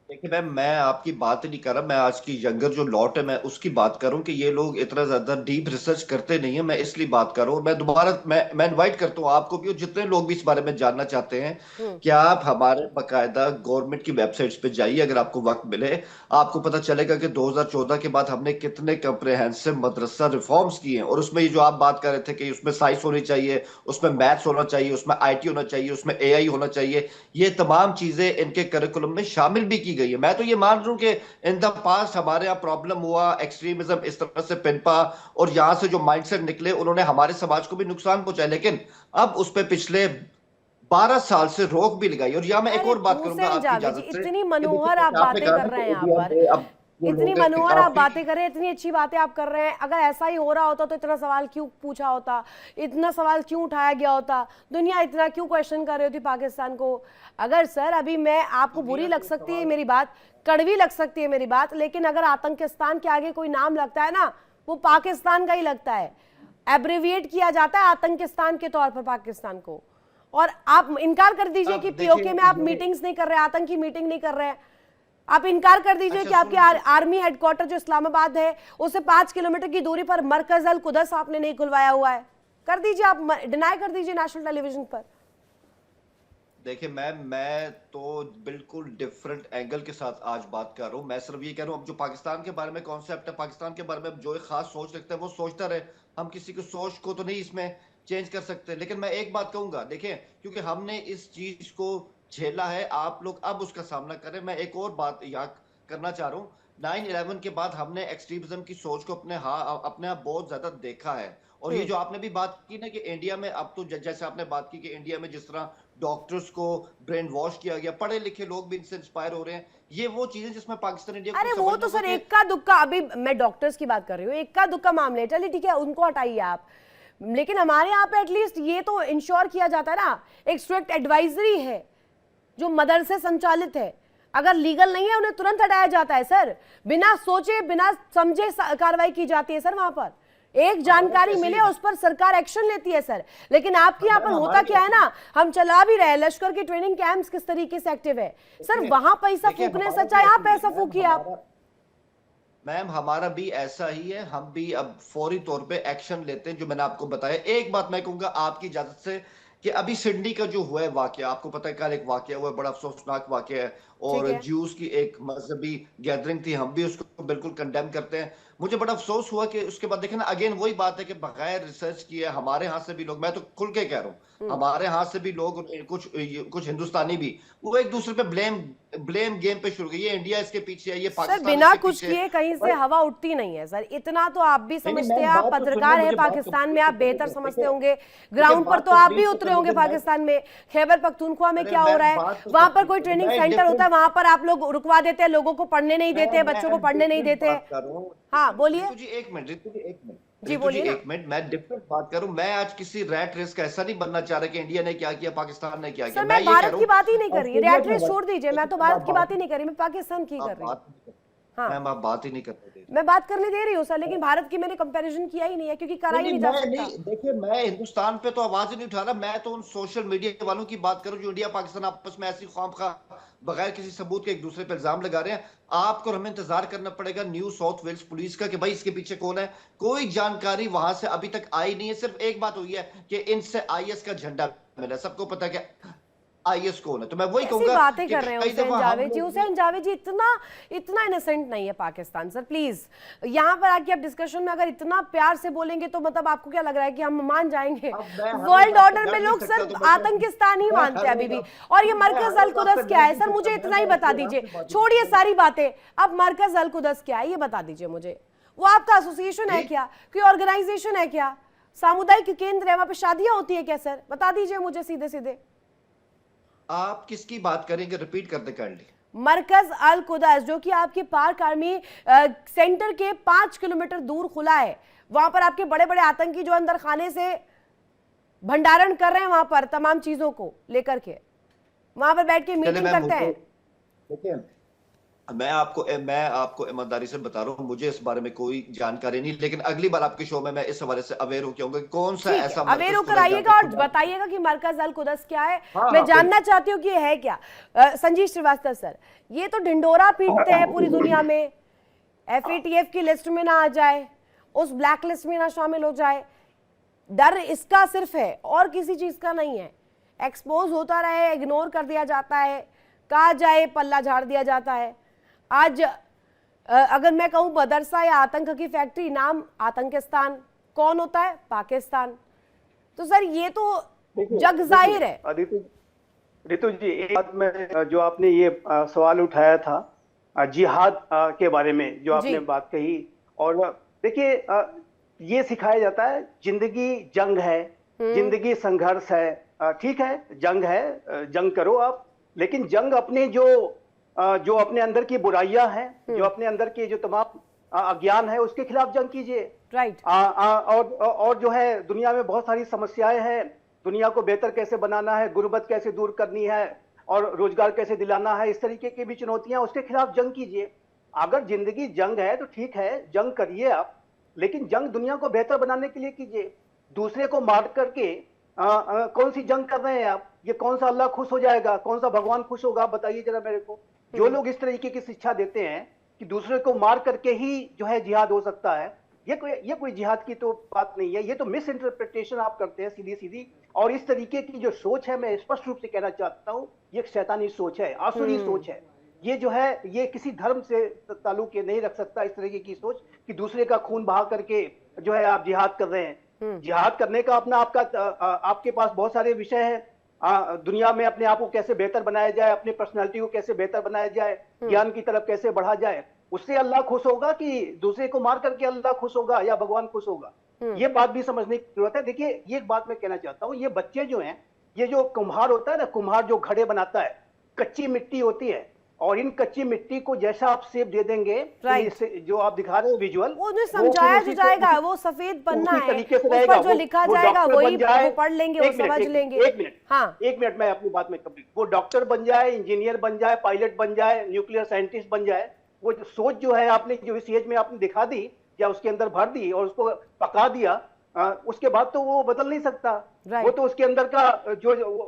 देखिए, मैं आपकी बात नहीं कर रहा, मैं आज की यंगर जो लॉट है मैं उसकी बात कर रहा हूँ कि ये लोग इतना ज्यादा डीप रिसर्च करते नहीं है, मैं इसलिए बात कर रहा हूँ। मैं दोबारा मैं इनवाइट करता हूँ आपको भी और जितने लोग भी इस बारे में जानना चाहते हैं कि आप हमारे बाकायदा गवर्नमेंट की वेबसाइट्स पे जाइए, अगर आपको वक्त मिले आपको पता चलेगा कि 2014 के बाद हमने कितने कंप्रेहेंसिव मदरसा रिफॉर्म्स किए हैं। और उसमें ये जो आप बात कर रहे थे कि उसमें साइंस होनी चाहिए, उसमें मैथ्स होना चाहिए, उसमें IT होना चाहिए, उसमें AI होना चाहिए, ये तमाम चीजें इनके करिकुलम में शामिल भी की गई है। मैं तो ये मान रहा हूं कि इन द पास्ट हमारे यहाँ प्रॉब्लम हुआ, एक्सट्रीमिज्म इस तरह से पिनपा, और यहां से जो माइंडसेट निकले उन्होंने हमारे समाज को भी नुकसान पहुंचाया, लेकिन अब उस पर पिछले 12 साल से रोक भी लगाई। और यहाँ मैं एक और बात करूंगा हुसैन आपकी जावेद जी, इजाजत से, इतनी कि मनोहर देखिए, आप आपने बातें कहा कर ना रहे हैं कि यहाँ इंडिया पर, में अब जो इतनी लोग हैं मनोहर आप काफी बातें कर रहे हैं, इतनी अच्छी बातें आप कर रहे हैं। अगर ऐसा ही हो रहा होता तो इतना सवाल क्यों पूछा होता, इतना सवाल क्यों उठाया गया होता, दुनिया इतना क्यों क्वेश्चन कर रही होती पाकिस्तान को? अगर सर अभी मैं आपको बुरी लग सकती है मेरी बात, कड़वी लग सकती है मेरी बात, लेकिन अगर आतंकिस्तान के आगे कोई नाम लगता है ना, वो पाकिस्तान का ही लगता है। एब्रिविएट किया जाता है आतंकिस्तान के तौर पर पाकिस्तान को। और आप इनकार कर दीजिए कि POK में आप मीटिंग्स नहीं कर रहे, आतंकी मीटिंग नहीं कर रहे हैं। आप इनकार कर दीजिए कि आपके आर्मी हेडक्वार्टर जो इस्लामाबाद है उससे 5 किलोमीटर की दूरी पर मरकज अल कुदस आपने नहीं खुलवाया हुआ है। कर दीजिए, आप डिनाई कर दीजिए नेशनल टेलीविजन पर। देखिए, मैं तो बिल्कुल डिफरेंट एंगल के साथ आज बात कर रहा हूँ। मैं सिर्फ ये कह रहा हूँ, अब जो पाकिस्तान के बारे में कॉन्सेप्ट है, पाकिस्तान के बारे में जो एक खास सोच रखता है वो सोचता रहे, हम किसी की सोच को तो नहीं इसमें चेंज कर सकते। लेकिन मैं एक बात कहूंगा, देखिए, क्योंकि हमने इस चीज को झेला है, आप लोग अब उसका सामना करें। मैं एक और बात याद करना चाह रहा हूँ, 9/11 के बाद हमने एक्सट्रीमिज्म की सोच को अपने आप बहुत ज्यादा देखा है। और ये जो आपने भी बात की ना कि इंडिया में अब तो जैसे आपने बात की कि इंडिया में जिस तरह डॉक्टर्स को ब्रेन वॉश किया गया, पढ़े लिखे लोग भी इनसे इंस्पायर हो रहे हैं, ये वो चीजें जिसमें पाकिस्तान इंडिया अरे वो तो सर इक्का दुक्का, अभी मैं डॉक्टर्स की बात कर रही हूँ, इक्का दुक्का मामले, चलिए ठीक है उनको हटाइए आप, लेकिन हमारे यहाँ पे एटलीस्ट ये तो इंश्योर किया जाता है ना, एक स्ट्रिक्ट एडवाइजरी है जो मदरसे संचालित है, अगर लीगल नहीं है उन्हें तुरंत हटाया जाता है सर, बिना सोचे बिना समझे कार्रवाई की जाती है सर। वहां पर एक जानकारी मिले उस पर सरकार एक्शन लेती है सर। लेकिन आपके यहाँ पर होता क्या है ना, हम चला भी रहे, लश्कर के ट्रेनिंग कैंप्स किस तरीके से एक्टिव है सर, वहां पैसा फूकने सच्चा, यहाँ पैसा फूकिए आप। मैम, हमारा भी ऐसा ही है, हम भी अब फौरी तौर पे एक्शन लेते हैं, जो मैंने आपको बताया। एक बात मैं कहूंगा आपकी इजाजत से, कि अभी सिडनी का जो हुआ है वाकया, आपको पता है कल एक वाकया हुआ है, बड़ा अफसोसनाक वाकया है, और है। ज्यूस की एक मजहबी गैदरिंग थी, हम भी उसको बिल्कुल कंडेम करते हैं। मुझे बड़ा अफसोस हुआ कि उसके बाद देखे ना, अगेन वही बात है कि बगैर रिसर्च किए हमारे यहाँ से भी लोग, मैं तो खुल के कह रहा हूँ, हमारे यहाँ से भी लोग, कुछ हिंदुस्तानी भी, वो एक दूसरे पे ब्लेम गेम पे शुरू, ये इंडिया इसके पीछे है, ये सर पाकिस्तान बिना इसके कुछ पीछे किए कहीं से है। हवा उठती नहीं है सर, इतना तो आप भी नहीं, समझते मैं हैं, आप बात तो पत्रकार सुनिए, हैं मुझे बात पाकिस्तान में, आप कंप्लीट बेहतर करने दो। समझते देखिए, होंगे, देखिए, ग्राउंड पर बात तो आप भी कंप्लीट तो उतरे करने होंगे दो। मैं पाकिस्तान में, खैबर पख्तूनख्वा में अरे क्या हो रहा है, बात तो वहां पर कंप्लीट कोई करो। ट्रेनिंग मैं सेंटर होता है, डिफरेंट वहां पर आप लोग रुकवा देते हैं, लोगों को पढ़ने नहीं देते हैं, बच्चों को पढ़ने नहीं देते हैं। बात कर रहा हूँ। हाँ बोलिए। रितु जी एक मिनट, रितु जी एक मिनट, जी रितु जी बोलिए ना। एक मिनट, मैं डिफरेंट बात करूं। मैं आज किसी रैट रेस का ऐसा नहीं बनना चाह रहा कि इंडिया ने क्या किया, पाकिस्तान ने क्या किया। सर मैं मैं ये कह भारत रहा की हूँ बात ही नहीं कर रही, ऑस्ट्रेलिया रैट का रेस छोड़ दीजिए, मैं तो भारत की बात ही नहीं कर रही, मैं पाकिस्तान की कर आप रही हूँ। बात हाँ मैम, आप बात ही नहीं करते थे। मैं बात करने दे रही हूँ सर, लेकिन भारत की मैंने कंपैरिजन किया ही नहीं है, क्योंकि करा ही नहीं जा मैं सकता। नहीं, देखिए मैं हिंदुस्तान पे तो आवाज ही नहीं उठा रहा, मैं तो उन सोशल मीडिया वालों की बात करूं जो इंडिया पाकिस्तान आपस में ऐसी खामखा बगैर किसी सबूत के एक दूसरे पर इल्जाम लगा रहे हैं। आपको और हमें इंतजार करना पड़ेगा न्यू साउथ वेल्स पुलिस का कि भाई इसके पीछे कौन है। कोई जानकारी वहां से अभी तक आई नहीं है। सिर्फ एक बात हुई है कि इनसे आईएस का झंडा मिला, सबको पता है कि आईएस कौन है। तो मैं वही ऐसी कहूंगा बातें कि कर रहे हैं कई हुसैन दफा हम जावेद जी, लोग हुसैन जावेद जी इतना इतना इनोसेंट नहीं है पाकिस्तान सर, प्लीज यहाँ पर आके आप डिस्कशन में अगर इतना प्यार से बोलेंगे तो मतलब आपको क्या लग रहा है कि हम मान जाएंगे? अब मैं हर वर्ल्ड बात ऑर्डर पे में डर लोग नहीं सकता, सर तो मैं आतंकिस्तान ही मैं मानते हैं हर अभी भी। बात- और ये मैं मरकज हर अल बात कुदस पे क्या डर है नहीं सर, सकता, मुझे मैं इतना ही आपसे बता आराम दीजिए, से बात छोड़िए करूंगा। सारी बातें, अब मरकज अल कुदस क्या है ये बता दीजिए मुझे। वो आपका एसोसिएशन है क्या, कोई ऑर्गेनाइजेशन है क्या, सामुदायिक केंद्र है, वहां पे शादियां होती है क्या सर, बता दीजिए मुझे सीधे सीधे। आप किसकी बात करेंगे, रिपीट करते काइंडली। मरकज अल कुदस जो कि आपके पार्क आर्मी सेंटर के 5 किलोमीटर दूर खुला है, वहां पर आपके बड़े बड़े आतंकी जो अंदर खाने से भंडारण कर रहे हैं, वहां पर तमाम चीजों को लेकर के वहां पर बैठ के मीटिंग करते हैं। देखिए मैं आपको ईमानदारी से बता रहा हूँ, मुझे इस बारे में कोई जानकारी नहीं, लेकिन अगली बार आपके शो में मैं इस हवाले से अवेयर होकर आऊंगा कौन सा ठीक है, ऐसा अवेयर मरकज होकर खुला है आइएगा जहाँ और पे बताइएगा कि मरकज अल कुदस क्या है। हाँ, मैं हाँ, जानना चाहती हूँ कि ये है क्या। संजीव श्रीवास्तव सर, ये तो ढिंडोरा पीटते हैं पूरी दुनिया में, FATF की लिस्ट में ना आ जाए, उस ब्लैक लिस्ट में ना शामिल हो जाए, डर इसका सिर्फ है और किसी चीज का नहीं है। एक्सपोज होता रहे, इग्नोर कर दिया जाता है, कहा जाए पल्ला झाड़ दिया जाता है। आज अगर मैं कहूं मदरसा या आतंक की फैक्ट्री, नाम आतंकिस्तान, कौन होता है? पाकिस्तान। तो सर ये तो जग जाहिर है। रितु जी एक बात में जो आपने ये सवाल उठाया था जिहाद के बारे में जो आपने बात कही, और देखिए ये सिखाया जाता है जिंदगी जंग है, जिंदगी संघर्ष है। ठीक है जंग है, जंग करो आप, लेकिन जंग अपने जो अपने अंदर की बुराइयां हैं, जो अपने अंदर के जो तमाम अज्ञान है उसके खिलाफ जंग कीजिए। राइट। और जो है दुनिया में बहुत सारी समस्याएं हैं, दुनिया को बेहतर कैसे बनाना है, गुर्बत कैसे दूर करनी है और रोजगार कैसे दिलाना है, इस तरीके की भी चुनौतियां, उसके खिलाफ जंग कीजिए। अगर जिंदगी जंग है तो ठीक है जंग करिए आप, लेकिन जंग दुनिया को बेहतर बनाने के लिए कीजिए। दूसरे को मार करके कौन सी जंग कर रहे हैं आप? ये कौन सा अल्लाह खुश हो जाएगा, कौन सा भगवान खुश होगा, बताइए जरा मेरे को। जो लोग इस तरीके की शिक्षा देते हैं कि दूसरे को मार करके ही जो है जिहाद हो सकता है, ये कोई जिहाद की तो बात नहीं है, ये तो मिस इंटरप्रिटेशन आप करते हैं सीधी सीधी। और इस तरीके की जो सोच है, मैं स्पष्ट रूप से कहना चाहता हूं, ये एक शैतानी सोच है, आसुरी सोच है। ये जो है ये किसी धर्म से ताल्लुक नहीं रख सकता, इस तरीके की सोच कि दूसरे का खून बहा करके जो है आप जिहाद कर रहे हैं। जिहाद करने का अपना आपके पास बहुत सारे विषय हैं। दुनिया में अपने आप को कैसे बेहतर बनाया जाए, अपनी पर्सनालिटी को कैसे बेहतर बनाया जाए, ज्ञान की तरफ कैसे बढ़ा जाए, उससे अल्लाह खुश होगा कि दूसरे को मार करके अल्लाह खुश होगा या भगवान खुश होगा? ये बात भी समझने की जरूरत है। देखिए ये एक बात मैं कहना चाहता हूँ, ये बच्चे जो हैं, ये जो कुम्हार होता है ना, कुम्हार जो घड़े बनाता है, कच्ची मिट्टी होती है, और इन कच्ची मिट्टी को जैसा आप शेप दे देंगे, जो आप दिखा रहे हो विजुअल, वो जो समझाया जो जाएगा, वो सफेद पन्ना है, उस पर जो लिखा जाएगा वही वो पढ़ लेंगे, वो समझ लेंगे। एक मिनट मैं अपनी बात में कंप्लीट, वो डॉक्टर बन जाए, इंजीनियर बन जाए, पायलट बन जाए, न्यूक्लियर साइंटिस्ट बन जाए, वो सोच जो है आपने जो इस एज में आपने दिखा दी या उसके अंदर भर दी और उसको पका दिया, उसके बाद तो वो बदल नहीं सकता। वो तो उसके अंदर का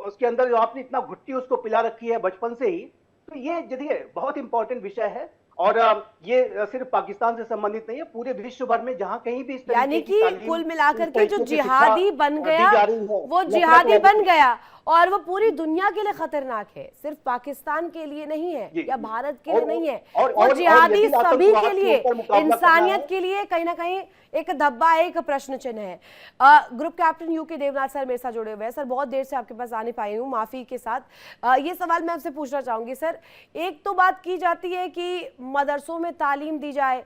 उसके अंदर जो आपने इतना घुट्टी उसको पिला रखी है बचपन से ही। तो ये देखिए बहुत इंपॉर्टेंट विषय है, और ये सिर्फ पाकिस्तान से संबंधित नहीं है, पूरे विश्व भर में जहां कहीं भी इस तरीके यानी की कि तालीम, कुल मिलाकर इस के जो तरीके की शिक्षा, जिहादी बन गया दी जा रही है, वो नफरत जिहादी रहित- बन गया और वो पूरी दुनिया के लिए खतरनाक है, सिर्फ पाकिस्तान के लिए नहीं है जी, या जी। भारत के और- लिए नहीं है, और- वो और जिहादी यदि सभी आतंकवाद के के लिए, ऊपर मुकाबला करना इंसानियत है, के लिए कहीं ना कहीं एक धब्बा है, एक प्रश्न चिन्ह है। Group captain UK Devnath sir मेरे साथ जुड़े हुए हैं। सर बहुत देर से आपके पास आ नहीं पाई हूँ, माफी के साथ। ये सवाल मैं आपसे पूछना चाहूंगी सर, एक तो बात की जाती है कि मदरसों में तालीम दी जाए,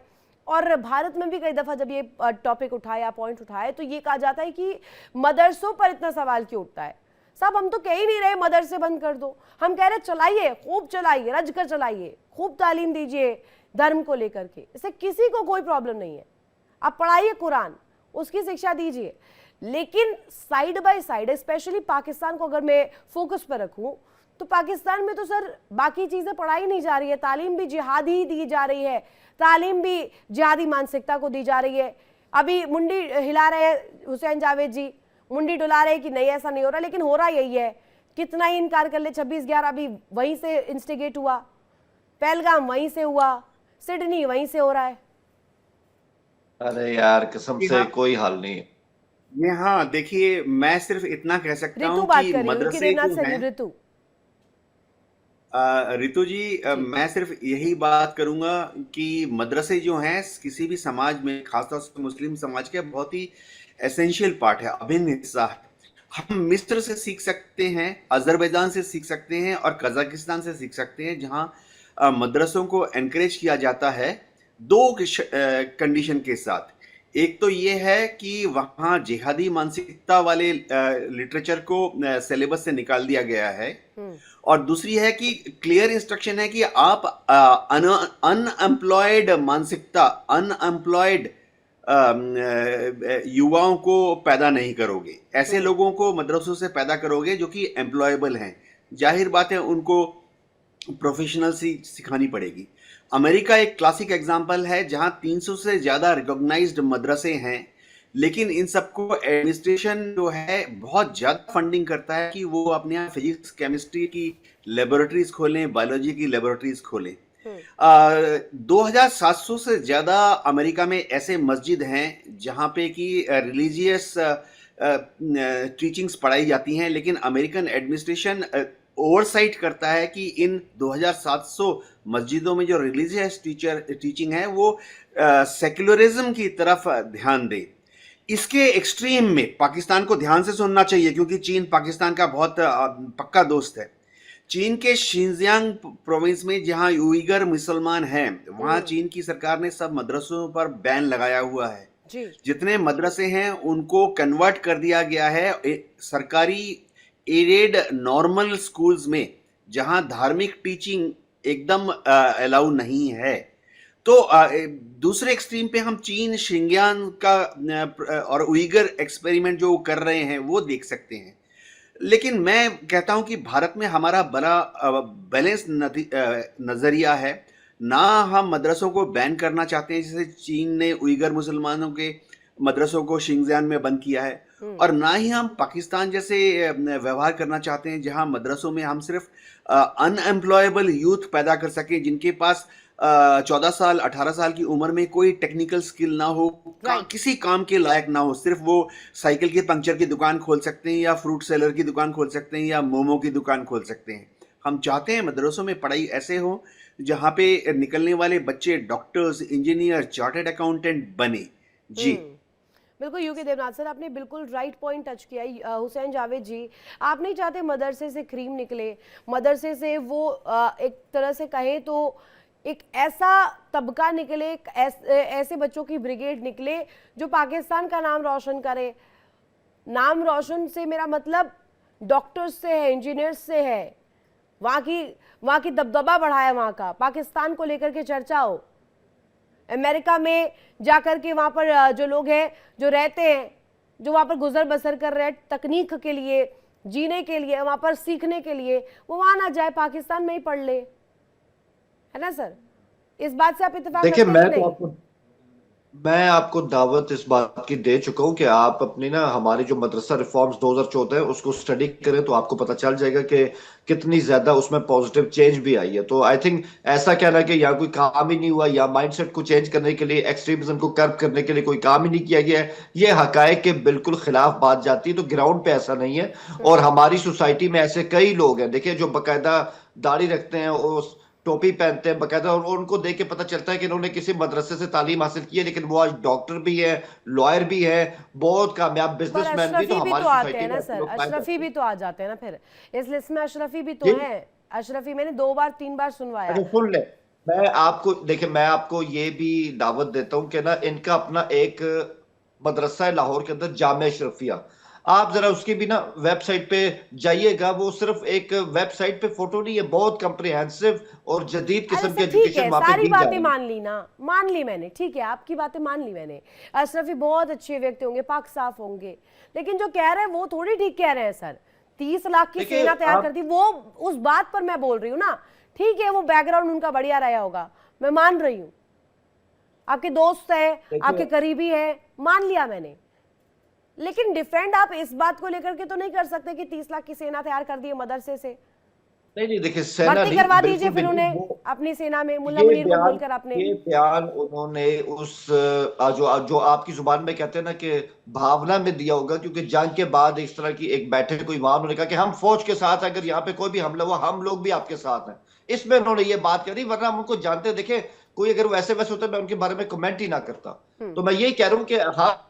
और भारत में भी कई दफा जब ये टॉपिक उठाया, पॉइंट उठाए, तो ये कहा जाता है कि मदरसों पर इतना सवाल क्यों उठता है। साहब हम तो कह ही नहीं रहे मदरसे बंद कर दो, हम कह रहे चलाइए, खूब चलाइए, रज कर चलाइए, खूब तालीम दीजिए धर्म को लेकर के, इससे किसी को कोई प्रॉब्लम नहीं है। आप पढ़ाइए कुरान, उसकी शिक्षा दीजिए, लेकिन side by side, specially Pakistan को अगर मैं फोकस पर रखूं, तो पाकिस्तान में तो सर बाकी चीजें पढ़ाई नहीं जा रही है, तालीम भी जिहादी ही दी जा रही है, तालीम भी जिहादी मानसिकता को दी जा रही है। अभी मुंडी हिला रहे हैं हुसैन जावेद जी, मुंडी डुला रहे हैं कि नहीं ऐसा नहीं हो रहा, लेकिन हो रहा यही है। कितना ही इनकार कर ले, 26/11 अभी वहीं से इंस्टिगेट हुआ, पहलगाम वहीं से हुआ, सिडनी वहीं से हो रहा है। अरे यार कसम से हाँ। कोई हाल नहीं है। ये हाँ, देखिए मैं सिर्फ इतना कह सकता ऋतु हूँ बात कि कर रही हूँ, यूके मदरसे देवनाथ जो सर, हैं, ऋतु। ऋतु जी, मैं सिर्फ यही बात करूंगा कि मदरसे जो हैं किसी भी समाज में, खासतौर से मुस्लिम समाज के, बहुत ही एसेंशियल पार्ट है, अभिन्न हिस्सा है। हम मिस्र से सीख सकते हैं, अजरबैजान से सीख सकते हैं और कजाकिस्तान से सीख सकते हैं, जहां मदरसों को एनकरेज किया जाता है दो कंडीशन के साथ। एक तो ये है कि वहाँ जिहादी मानसिकता वाले लिटरेचर को सिलेबस से निकाल दिया गया है, और दूसरी है कि क्लियर इंस्ट्रक्शन है कि आप अनएम्प्लॉयड मानसिकता, अनएम्प्लॉयड युवाओं को पैदा नहीं करोगे, ऐसे लोगों को मदरसों से पैदा करोगे जो कि एम्प्लॉयबल हैं। जाहिर बात है उनको प्रोफेशनल सिखानी पड़ेगी। अमेरिका एक क्लासिक एग्जांपल है जहां 300 से ज़्यादा रिकॉग्नाइज्ड मदरसे हैं, लेकिन इन सबको एडमिनिस्ट्रेशन जो है बहुत ज़्यादा फंडिंग करता है कि वो अपने यहाँ फिजिक्स केमिस्ट्री की लेबोरेटरीज खोलें, बायोलॉजी की लेबोरेटरीज खोलें। 2700 से ज़्यादा अमेरिका में ऐसे मस्जिद हैं जहाँ पे कि रिलीजियस टीचिंग्स पढ़ाई जाती हैं, लेकिन अमेरिकन एडमिनिस्ट्रेशन ओवरसाइट करता है कि इन 2700 मस्जिदों में जो रिलीजियस टीचिंग है वो सेक्युलरिज्म की तरफ ध्यान दे। इसके एक्सट्रीम में पाकिस्तान को ध्यान से सुनना चाहिए, क्योंकि चीन पाकिस्तान का बहुत पक्का दोस्त है। चीन के शिनजियांग प्रोविंस में जहां उइगर मुसलमान हैं, वहां चीन की सरकार ने सब मदरसों पर बैन लगाया हुआ है। जितने मदरसे हैं उनको कन्वर्ट कर दिया गया है सरकारी एडेड नॉर्मल स्कूल्स में, जहां धार्मिक टीचिंग एकदम अलाउ नहीं है। तो दूसरे एक्सट्रीम पे हम चीन शिंजियांग का और उइगर एक्सपेरिमेंट जो कर रहे हैं वो देख सकते हैं। लेकिन मैं कहता हूं कि भारत में हमारा बड़ा बैलेंस नजरिया है। ना हम मदरसों को बैन करना चाहते हैं, जैसे चीन ने उइगर मुसलमानों के मदरसों को शिंजियांग में बंद किया है, और ना ही हम पाकिस्तान जैसे व्यवहार करना चाहते हैं जहां मदरसों में हम सिर्फ अनएम्प्लॉयबल यूथ पैदा कर सकें, जिनके पास 14 साल 18 साल की उम्र में कोई टेक्निकल स्किल ना हो, किसी काम के लायक ना हो, सिर्फ वो साइकिल के पंक्चर की दुकान खोल सकते हैं या फ्रूट सेलर की दुकान खोल सकते हैं या मोमो की दुकान खोल सकते हैं। हम चाहते हैं मदरसों में पढ़ाई ऐसे हो जहाँ पे निकलने वाले बच्चे डॉक्टर्स, इंजीनियर, चार्टर्ड अकाउंटेंट बने। जी बिल्कुल यूके देवनाथ सर, आपने बिल्कुल राइट पॉइंट टच किया। हुसैन जावेद जी, आप नहीं चाहते मदरसे से क्रीम निकले, मदरसे से वो एक तरह से कहें तो एक ऐसा तबका निकले, ऐसे बच्चों की ब्रिगेड निकले जो पाकिस्तान का नाम रोशन करे। नाम रोशन से मेरा मतलब डॉक्टर्स से है, इंजीनियर्स से है, वहाँ की दबदबा बढ़ाया, वहाँ का पाकिस्तान को लेकर के चर्चा हो। अमेरिका में जाकर के वहाँ पर जो लोग हैं, जो रहते हैं, जो वहाँ पर गुजर बसर कर रहे हैं तकनीक के लिए, जीने के लिए, वहाँ पर सीखने के लिए, वो वहाँ ना जाए, पाकिस्तान में ही पढ़ ले, है ना सर? इस बात से आप इत्तेफाक देखिए करते हैं कि नहीं? मैं आपको दावत इस बात की दे चुका हूं कि आप अपनी ना हमारी जो मदरसा रिफॉर्म्स 2014 है उसको स्टडी करें तो आपको पता चल जाएगा कि कितनी ज्यादा उसमें पॉजिटिव चेंज भी आई है। तो आई थिंक ऐसा कहना कि यहाँ कोई काम ही नहीं हुआ या माइंडसेट को चेंज करने के लिए, एक्सट्रीमिज्म को कर्ब करने के लिए कोई काम ही नहीं किया गया है, ये हकायक के बिल्कुल खिलाफ बात जाती है। तो ग्राउंड पे ऐसा नहीं है। और हमारी सोसाइटी में ऐसे कई लोग हैं, देखिए, जो बाकायदा दाढ़ी रखते हैं, उस टोपी पहनते हैं बाकायदा, और उनको देख के पता चलता है कि इन्होंने किसी मदरसे से तालीम हासिल की है, लेकिन वो आज डॉक्टर भी है, लॉयर भी है, बहुत कामयाब पर बिजनेसमैन भी। तो अशरफी भी हमारी तो आते सोसाइटी हैं में ना ऐसे सर, लोग पाए अशरफी जाते भी हैं। तो आ जाते हैं ना फिर। इस लिस्ट में अशरफी भी तो जी, हैं। अशरफी मैंने 2 बार 3 बार सुनवाया। अच्छा सुन ले, मैं आपको देखिए, मैं आपको ये भी दावत देता हूँ कि ना इनका अपना एक मदरसा है लाहौर के अंदर, जामिया अशरफिया। आप जरा उसकी भी ना वेबसाइट पे जाइएगा। वो सिर्फ एक वेबसाइट पे फोटो नहीं है, बहुत कंप्रिहेंसिव और जदीद अरे किस्म की सर ठीक एजुकेशन है, वहां पे सारी दी जा बातें रही है। मान ली ना, मान ली मैंने, ठीक है, आपकी बातें मान ली मैंने। अशरफी बहुत अच्छे व्यक्ति होंगे, पाक साफ होंगे, लेकिन जो कह रहे हैं वो थोड़ी ठीक कह रहे हैं सर। 30 लाख की देखिए सेना तैयार कर आप, दी, वो उस बात पर मैं बोल रही हूँ ना। ठीक है, वो बैकग्राउंड उनका बढ़िया रहा होगा, मैं मान रही हूँ। आपके दोस्त है, आपके देखिए करीबी है, मान लिया मैंने। लेकिन डिफेंड आप इस बात को लेकर के तो नहीं कर सकते कि 30 लाख की सेना तैयार कर दी है मदरसे से। नहीं नहीं, देखिए सेना भर्ती नहीं, करवा दीजिए बिल्कुल भी फिर नहीं। उन्हें वो अपनी सेना में, मुल्ला ये मुनीर को बयान बोलकर आपने। ये बयान उन्होंने उस जो जो आपकी जुबान में कहते हैं ना कि भावना में दिया होगा, क्योंकि जंग के बाद इस तरह की एक बैठक हुई, वहां उन्होंने कहा कि हम फौज के साथ हैं, अगर यहाँ पे कोई भी हमला हुआ हम लोग भी आपके साथ हैं। इसमें उन्होंने ये बात करी, वरना हम उनको जानते। देखे, कोई अगर वैसे वैसे होता मैं उनके बारे में कमेंट ही ना करता। तो मैं यही कह रहा हूँ कि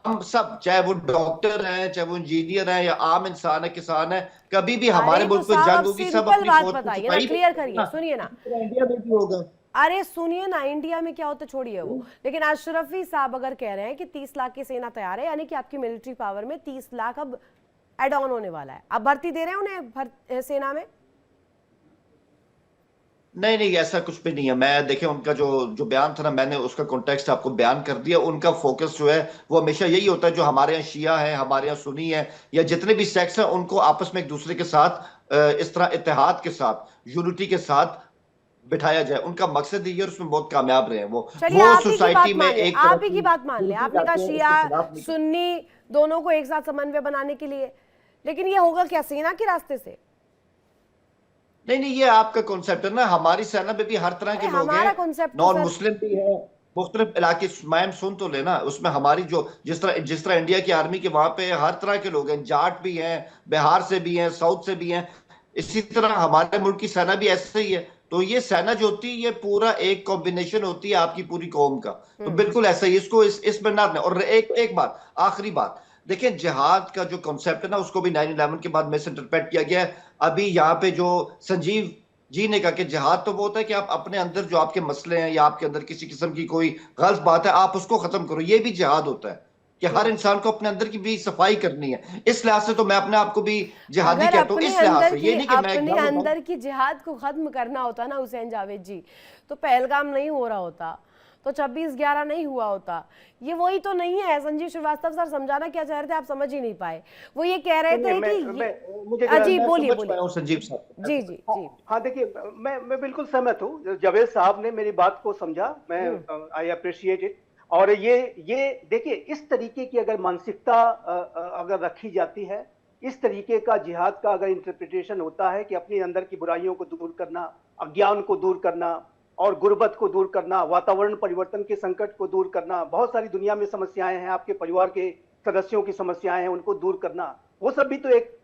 हम सब, चाहे वो डॉक्टर हैं, चाहे वो इंजीनियर हैं, या आम इंसान है, किसान है, कभी भी हमारे अरे तो मुल्क में साहब जंग अब होगी, सब सिंपल अपनी बात फौज को बताइए ना, सिपाही क्लियर बनाएंगे करिए, ना। सुनिए ना। इसी तरह इंडिया में भी होगा। अरे सुनिए ना, इंडिया में क्या होता छोड़िए वो। लेकिन अशरफी साहब अगर कह रहे हैं कि 30 लाख की सेना तैयार है, यानी कि आपकी मिलिट्री पावर में 30 लाख अब एड ऑन होने वाला है। अब भर्ती दे रहे हैं उन्हें सेना में? नहीं नहीं, ऐसा कुछ भी नहीं है। मैं देखे उनका जो जो बयान था ना, मैंने उसका कॉन्टेक्स्ट आपको बयान कर दिया। उनका फोकस जो है वो हमेशा यही होता है, जो हमारे यहाँ शिया है, हमारे यहाँ सुन्नी है, या जितने भी सेक्ट्स हैं, उनको आपस में एक दूसरे के साथ इस तरह इत्तेहाद के साथ, यूनिटी के साथ बिठाया जाए। उनका मकसद ये है और उसमें बहुत कामयाब रहे हैं चलिए वो आप ही की सोसाइटी बात में मान ले, एक तरह आप ही की की बात मान ले। यूनिटी आपने कहा लाते हैं, शिया उसके खिलाफ नहीं। सुन्नी दोनों को एक साथ समन्वय बनाने के लिए, लेकिन ये होगा क्या सेना के रास्ते से? नहीं नहीं, ये आपका कॉन्सेप्ट है ना। हमारी सेना में भी हर तरह अरे के लोग हैं, हमारा कॉन्सेप्ट तो नॉन सर, मुस्लिम भी है, मुख्तलिफ इलाके। मैम सुन तो लेना, उसमें हमारी जो जिस तरह इंडिया की आर्मी के वहां पे हर तरह के लोग हैं, जाट भी हैं, बिहार से भी हैं, साउथ से भी हैं। इसी तरह हमारे मुल्क की सेना भी ऐसे ही है। तो ये सेना जो होती है, ये पूरा एक कॉम्बिनेशन होती है आपकी पूरी कौम का। तो बिल्कुल ऐसा ही, इसको इसमें ना। और एक बात, आखिरी बात, देखिए, जिहाद का जो कॉन्सेप्ट है ना, उसको भी 9/11 के बाद मिस इंटरप्रेट किया गया है। अभी यहाँ पे जो संजीव जी ने कहा कि जिहाद तो वो होता है कि आप अपने अंदर जो आपके मसले हैं, या आपके अंदर किसी किस्म की कोई गलत बात है, आप उसको खत्म करो। ये भी जिहाद होता है कि हर इंसान को अपने अंदर की भी सफाई करनी है। इस लिहाज से तो मैं अपने आप को भी जिहादी अगर कहता हूँ, अपने इस लिहाज अंदर से। की ये नहीं कि मैं अपने एकदम अंदर की जिहाद को खत्म करना होता ना हुसैन जावेद जी, तो पहलगाम नहीं हो रहा होता, तो 26/11 नहीं हुआ होता। ये वही तो नहीं है। संजीव श्रीवास्तव सर समझाना क्या चाह रहे थे, आप समझ ही नहीं पाए। वो ये कह रहे थे कि मुझे जी मैं बोलिए समझ बोलिए। पाया हूँ संजीव साहब। जी जी जी। हाँ देखिए, मैं बिल्कुल सहमत हूँ। जावेद साहब ने मेरी बात को समझा, मैं आई अप्रिशिएट इट। और ये देखिए, इस तरीके की अगर मानसिकता अगर रखी जाती है, इस तरीके का जिहाद का अगर इंटरप्रिटेशन होता है कि अपने अंदर की बुराइयों को दूर करना, अज्ञान को दूर करना, और गुर्बत को दूर करना, वातावरण परिवर्तन के संकट को दूर करना, बहुत सारी दुनिया में समस्याएं हैं, आपके परिवार के सदस्यों की समस्याएं हैं, उनको दूर करना, वो सब भी तो एक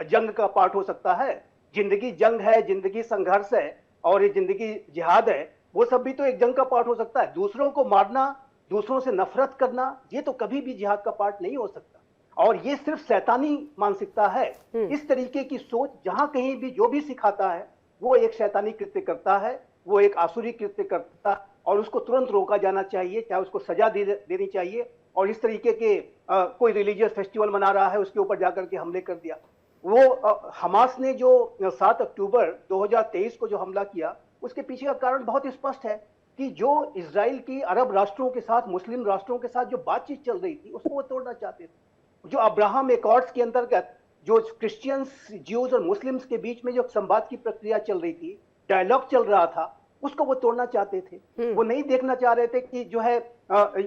जंग का पार्ट हो सकता है। जिंदगी जंग है, जिंदगी संघर्ष है, और ये जिंदगी जिहाद है, वो सब भी तो एक जंग का पार्ट हो सकता है। दूसरों को मारना, दूसरों से नफरत करना, ये तो कभी भी जिहाद का पार्ट नहीं हो सकता। और ये सिर्फ शैतानी मानसिकता है। इस तरीके की सोच जहां कहीं भी जो भी सिखाता है, वो एक शैतानी कृत्य करता है, वो एक आसुरी कृत्य करता है, और उसको तुरंत रोका जाना चाहिए, चाहे उसको सजा देनी चाहिए। और इस तरीके के कोई रिलीजियस फेस्टिवल मना रहा है, उसके ऊपर जाकर के हमले कर दिया। वो हमास ने जो 7 अक्टूबर 2023 को जो हमला किया, उसके पीछे का कारण बहुत स्पष्ट है कि जो इजराइल की अरब राष्ट्रों के साथ, मुस्लिम राष्ट्रों के साथ जो बातचीत चल रही थी, उसको वो तोड़ना चाहते थे। जो अब्राहम एकॉर्ड्स के अंतर्गत जो क्रिश्चियंस, ज्यूज और मुस्लिम्स के बीच में जो संवाद की प्रक्रिया चल रही थी, डायलॉग चल रहा था, उसको वो तोड़ना चाहते थे। वो नहीं देखना चाह रहे थे कि जो है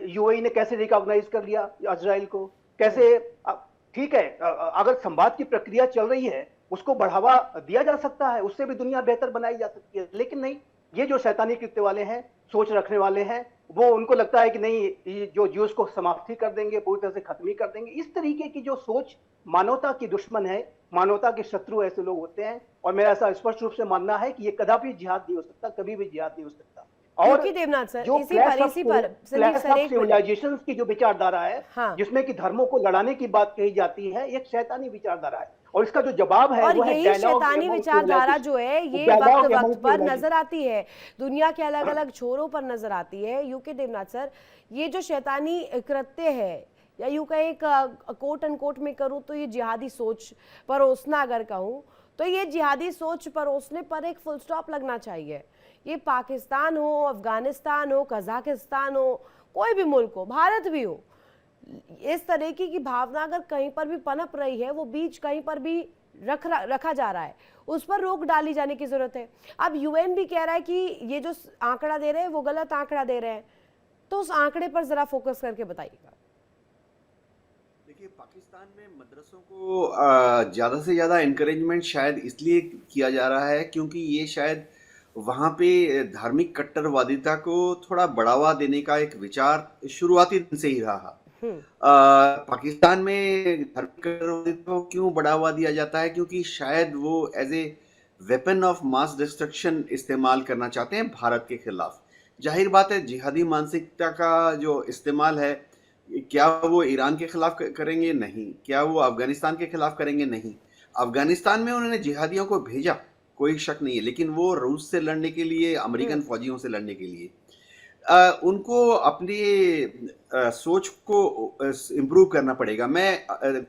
यूएई ने कैसे रिकॉग्नाइज कर लिया इजराइल को, कैसे ठीक है अगर संवाद की प्रक्रिया चल रही है उसको बढ़ावा दिया जा सकता है, उससे भी दुनिया बेहतर बनाई जा सकती है, लेकिन नहीं, ये जो शैतानी कृत्य वाले हैं, सोच रखने वाले हैं, वो उनको लगता है कि नहीं ये जो ज्यूस को समाप्त ही कर देंगे, पूरी तरह से खत्म ही कर देंगे। इस तरीके की जो सोच मानवता की दुश्मन है, मानवता के शत्रु ऐसे लोग होते हैं, और मेरा ऐसा स्पष्ट रूप से मानना है कि ये कदापि जिहाद नहीं हो सकता, कभी भी जिहाद नहीं हो सकता। और देवनाथ सर, जो इसी पर सिविलाइजेशंस की जो विचारधारा है, हाँ। जिसमें कि धर्मों को लड़ाने की बात कही जाती है, एक शैतानी विचारधारा है, और इसका जो जवाब है और वो है यही शैतानी विचारधारा जो है ये वक्त वक्त पर नजर आती है, दुनिया के अलग अलग छोरों पर नजर आती है। यूके देवनाथ सर, ये जो शैतानी कृत्य है, या यूं कहीं कोट अनकोट में करूं तो ये जिहादी सोच परोसना, अगर कहूं तो ये जिहादी सोच परोसने पर एक फुल स्टॉप लगना चाहिए। ये पाकिस्तान हो, अफगानिस्तान हो, कजाकिस्तान हो, कोई भी मुल्क हो, भारत भी हो, इस तरीके की भावना अगर कहीं पर भी पनप रही है, वो बीज कहीं पर भी रखा जा रहा है, उस पर रोक डाली जाने की जरूरत है। अब यूएन भी कह रहा है कि ये जो आंकड़ा दे रहे हैं वो गलत आंकड़ा दे रहे हैं, तो उस आंकड़े पर जरा फोकस करके बताइएगा। देखिए, पाकिस्तान में मदरसों को ज़्यादा से ज़्यादा इनकरेजमेंट शायद इसलिए किया जा रहा है क्योंकि ये शायद वहाँ पे धार्मिक कट्टरवादिता को थोड़ा बढ़ावा देने का एक विचार शुरुआती दिन से ही रहा। पाकिस्तान में धार्मिक कट्टरवादिता को क्यों बढ़ावा दिया जाता है? क्योंकि शायद वो as a weapon of mass destruction इस्तेमाल करना चाहते हैं भारत के खिलाफ। जाहिर बात है, जिहादी मानसिकता का जो इस्तेमाल है, क्या वो ईरान के खिलाफ करेंगे? नहीं। क्या वो अफगानिस्तान के खिलाफ करेंगे? नहीं। अफगानिस्तान में उन्होंने जिहादियों को भेजा, कोई शक नहीं है, लेकिन वो रूस से लड़ने के लिए, अमेरिकन फौजियों से लड़ने के लिए। उनको अपनी सोच को इम्प्रूव करना पड़ेगा। मैं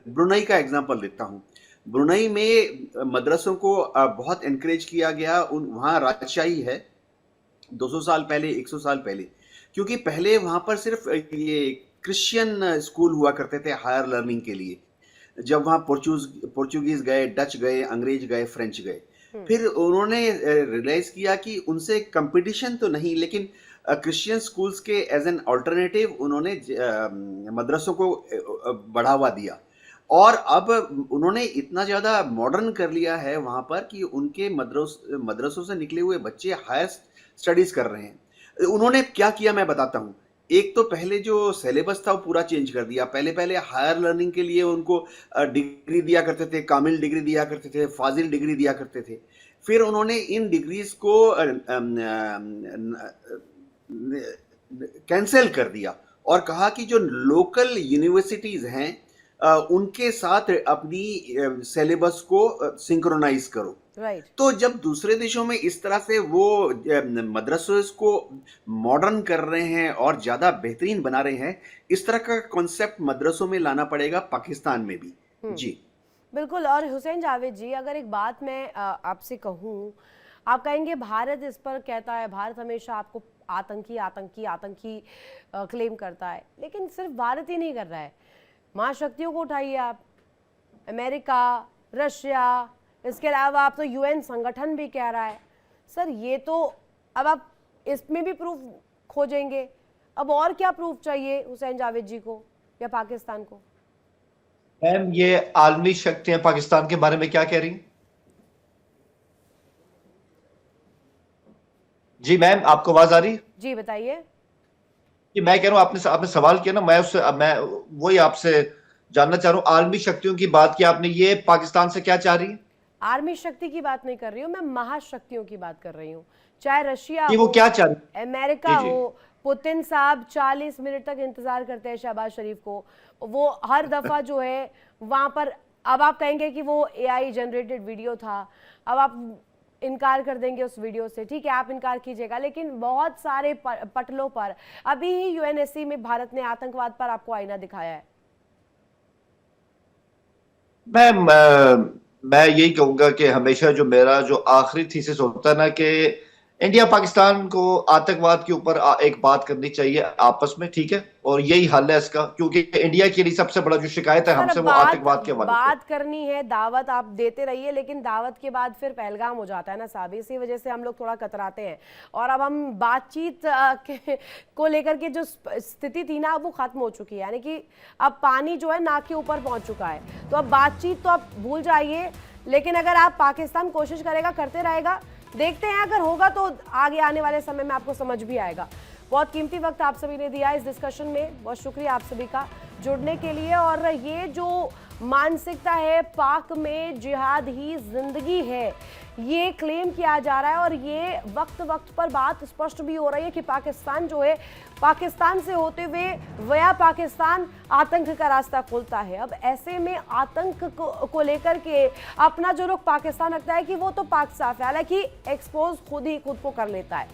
ब्रुनई का एग्जांपल देता हूँ। ब्रुनई में मदरसों को बहुत इनकरेज किया गया। वहाँ राजशाही है 200 साल पहले, 100 साल पहले, क्योंकि पहले वहाँ पर सिर्फ ये क्रिश्चियन स्कूल हुआ करते थे हायर लर्निंग के लिए। जब वहाँ पोर्चुगीज गए, डच गए, अंग्रेज गए, फ्रेंच गए, फिर उन्होंने रियलाइज किया कि उनसे कंपटीशन तो नहीं, लेकिन क्रिश्चियन स्कूल्स के एज एन अल्टरनेटिव उन्होंने मदरसों को बढ़ावा दिया, और अब उन्होंने इतना ज़्यादा मॉडर्न कर लिया है वहाँ पर कि उनके मदरसों से निकले हुए बच्चे हायर स्टडीज़ कर रहे हैं। उन्होंने क्या किया मैं बताता हूँ। एक तो पहले जो सिलेबस था वो पूरा चेंज कर दिया। पहले हायर लर्निंग के लिए उनको डिग्री दिया करते थे, कामिल डिग्री दिया करते थे, फाजिल डिग्री दिया करते थे। फिर उन्होंने इन डिग्रीज को कैंसिल कर दिया और कहा कि जो लोकल यूनिवर्सिटीज़ हैं उनके साथ अपनी सिलेबस को सिंक्रोनाइज करो। राइट। तो जब दूसरे देशों में इस तरह से वो मदरसों को मॉडर्न कर रहे हैं और ज़्यादा बेहतरीन बना रहे हैं, इस तरह का कॉन्सेप्ट मदरसों में लाना पड़ेगा पाकिस्तान में भी। जी बिल्कुल। और हुसैन जावेद जी, अगर एक बात मैं आपसे कहूँ, आप कहेंगे भारत इस पर कहता है, भारत हमेशा आपको आतंकी आतंकी आतंकी क्लेम करता है, लेकिन सिर्फ भारत ही नहीं कर रहा है। महाशक्तियों को उठाइए आप, अमेरिका, रशिया, इसके अलावा आप तो यूएन संगठन भी कह रहा है। सर ये तो अब आप इसमें भी प्रूफ खोजेंगे, अब और क्या प्रूफ चाहिए हुसैन जावेद जी को या पाकिस्तान को? मैम, ये आलमी शक्तियां पाकिस्तान के बारे में क्या कह रही हैं? जी मैम, आपको आवाज आ रही है? जी बताइए। कि मैं कह रहा हूँ, आपने सवाल किया ना, मैं वही आपसे जानना चाह रहा हूँ। आलमी शक्तियों की बात की आपने, ये पाकिस्तान से क्या चाह रही है? आर्मी शक्ति की बात नहीं कर रही हूँ मैं, महाशक्तियों की बात कर रही हूँ। चाहे रशिया वो हो, क्या चाह रही है? अमेरिका हो, पुतिन साहब 40 मिनट तक इंतजार करते हैं शहबाज शरीफ को, वो हर दफा जो है वहां पर, अब आप कहेंगे कि वो AI जनरेटेड वीडियो था, अब आप इनकार कर देंगे उस वीडियो से, ठीक है आप इनकार कीजिएगा, लेकिन बहुत सारे पटलों पर अभी ही UNSC में भारत ने आतंकवाद पर आपको आईना दिखाया है। मैं यही कहूंगा कि हमेशा जो मेरा जो आखिरी थीसिस होता है ना, कि इंडिया पाकिस्तान को आतंकवाद के ऊपर एक बात करनी चाहिए आपस में, ठीक है, और यही हल है इसका, क्योंकि इंडिया के लिए सबसे बड़ा जो शिकायत है सर, हमसे वो आतंकवाद के हवाले से। बात करनी है, दावत आप देते रहिए, लेकिन दावत के बाद फिर पहलगाम हो जाता है ना साहब, इसी वजह से हम लोग थोड़ा कतराते हैं। और अब हम बातचीत को लेकर के जो स्थिति थी ना, वो खत्म हो चुकी है, यानी कि अब पानी जो है नाक के ऊपर पहुंच चुका है। तो अब बातचीत तो आप भूल जाइए, लेकिन अगर आप पाकिस्तान कोशिश करेगा, करते रहेगा, देखते हैं, अगर होगा तो आगे आने वाले समय में आपको समझ भी आएगा। बहुत कीमती वक्त आप सभी ने दिया इस डिस्कशन में, बहुत शुक्रिया आप सभी का जुड़ने के लिए। और ये जो मानसिकता है पाक में जिहाद ही जिंदगी है, ये क्लेम किया जा रहा है, और ये वक्त वक्त पर बात स्पष्ट भी हो रही है कि पाकिस्तान जो है, पाकिस्तान से होते हुए वया पाकिस्तान आतंक का रास्ता खोलता है। अब ऐसे में आतंक को लेकर के अपना जो रुख पाकिस्तान रखता है कि वो तो पाक साफ है, हालांकि एक्सपोज खुद ही खुद को कर लेता है।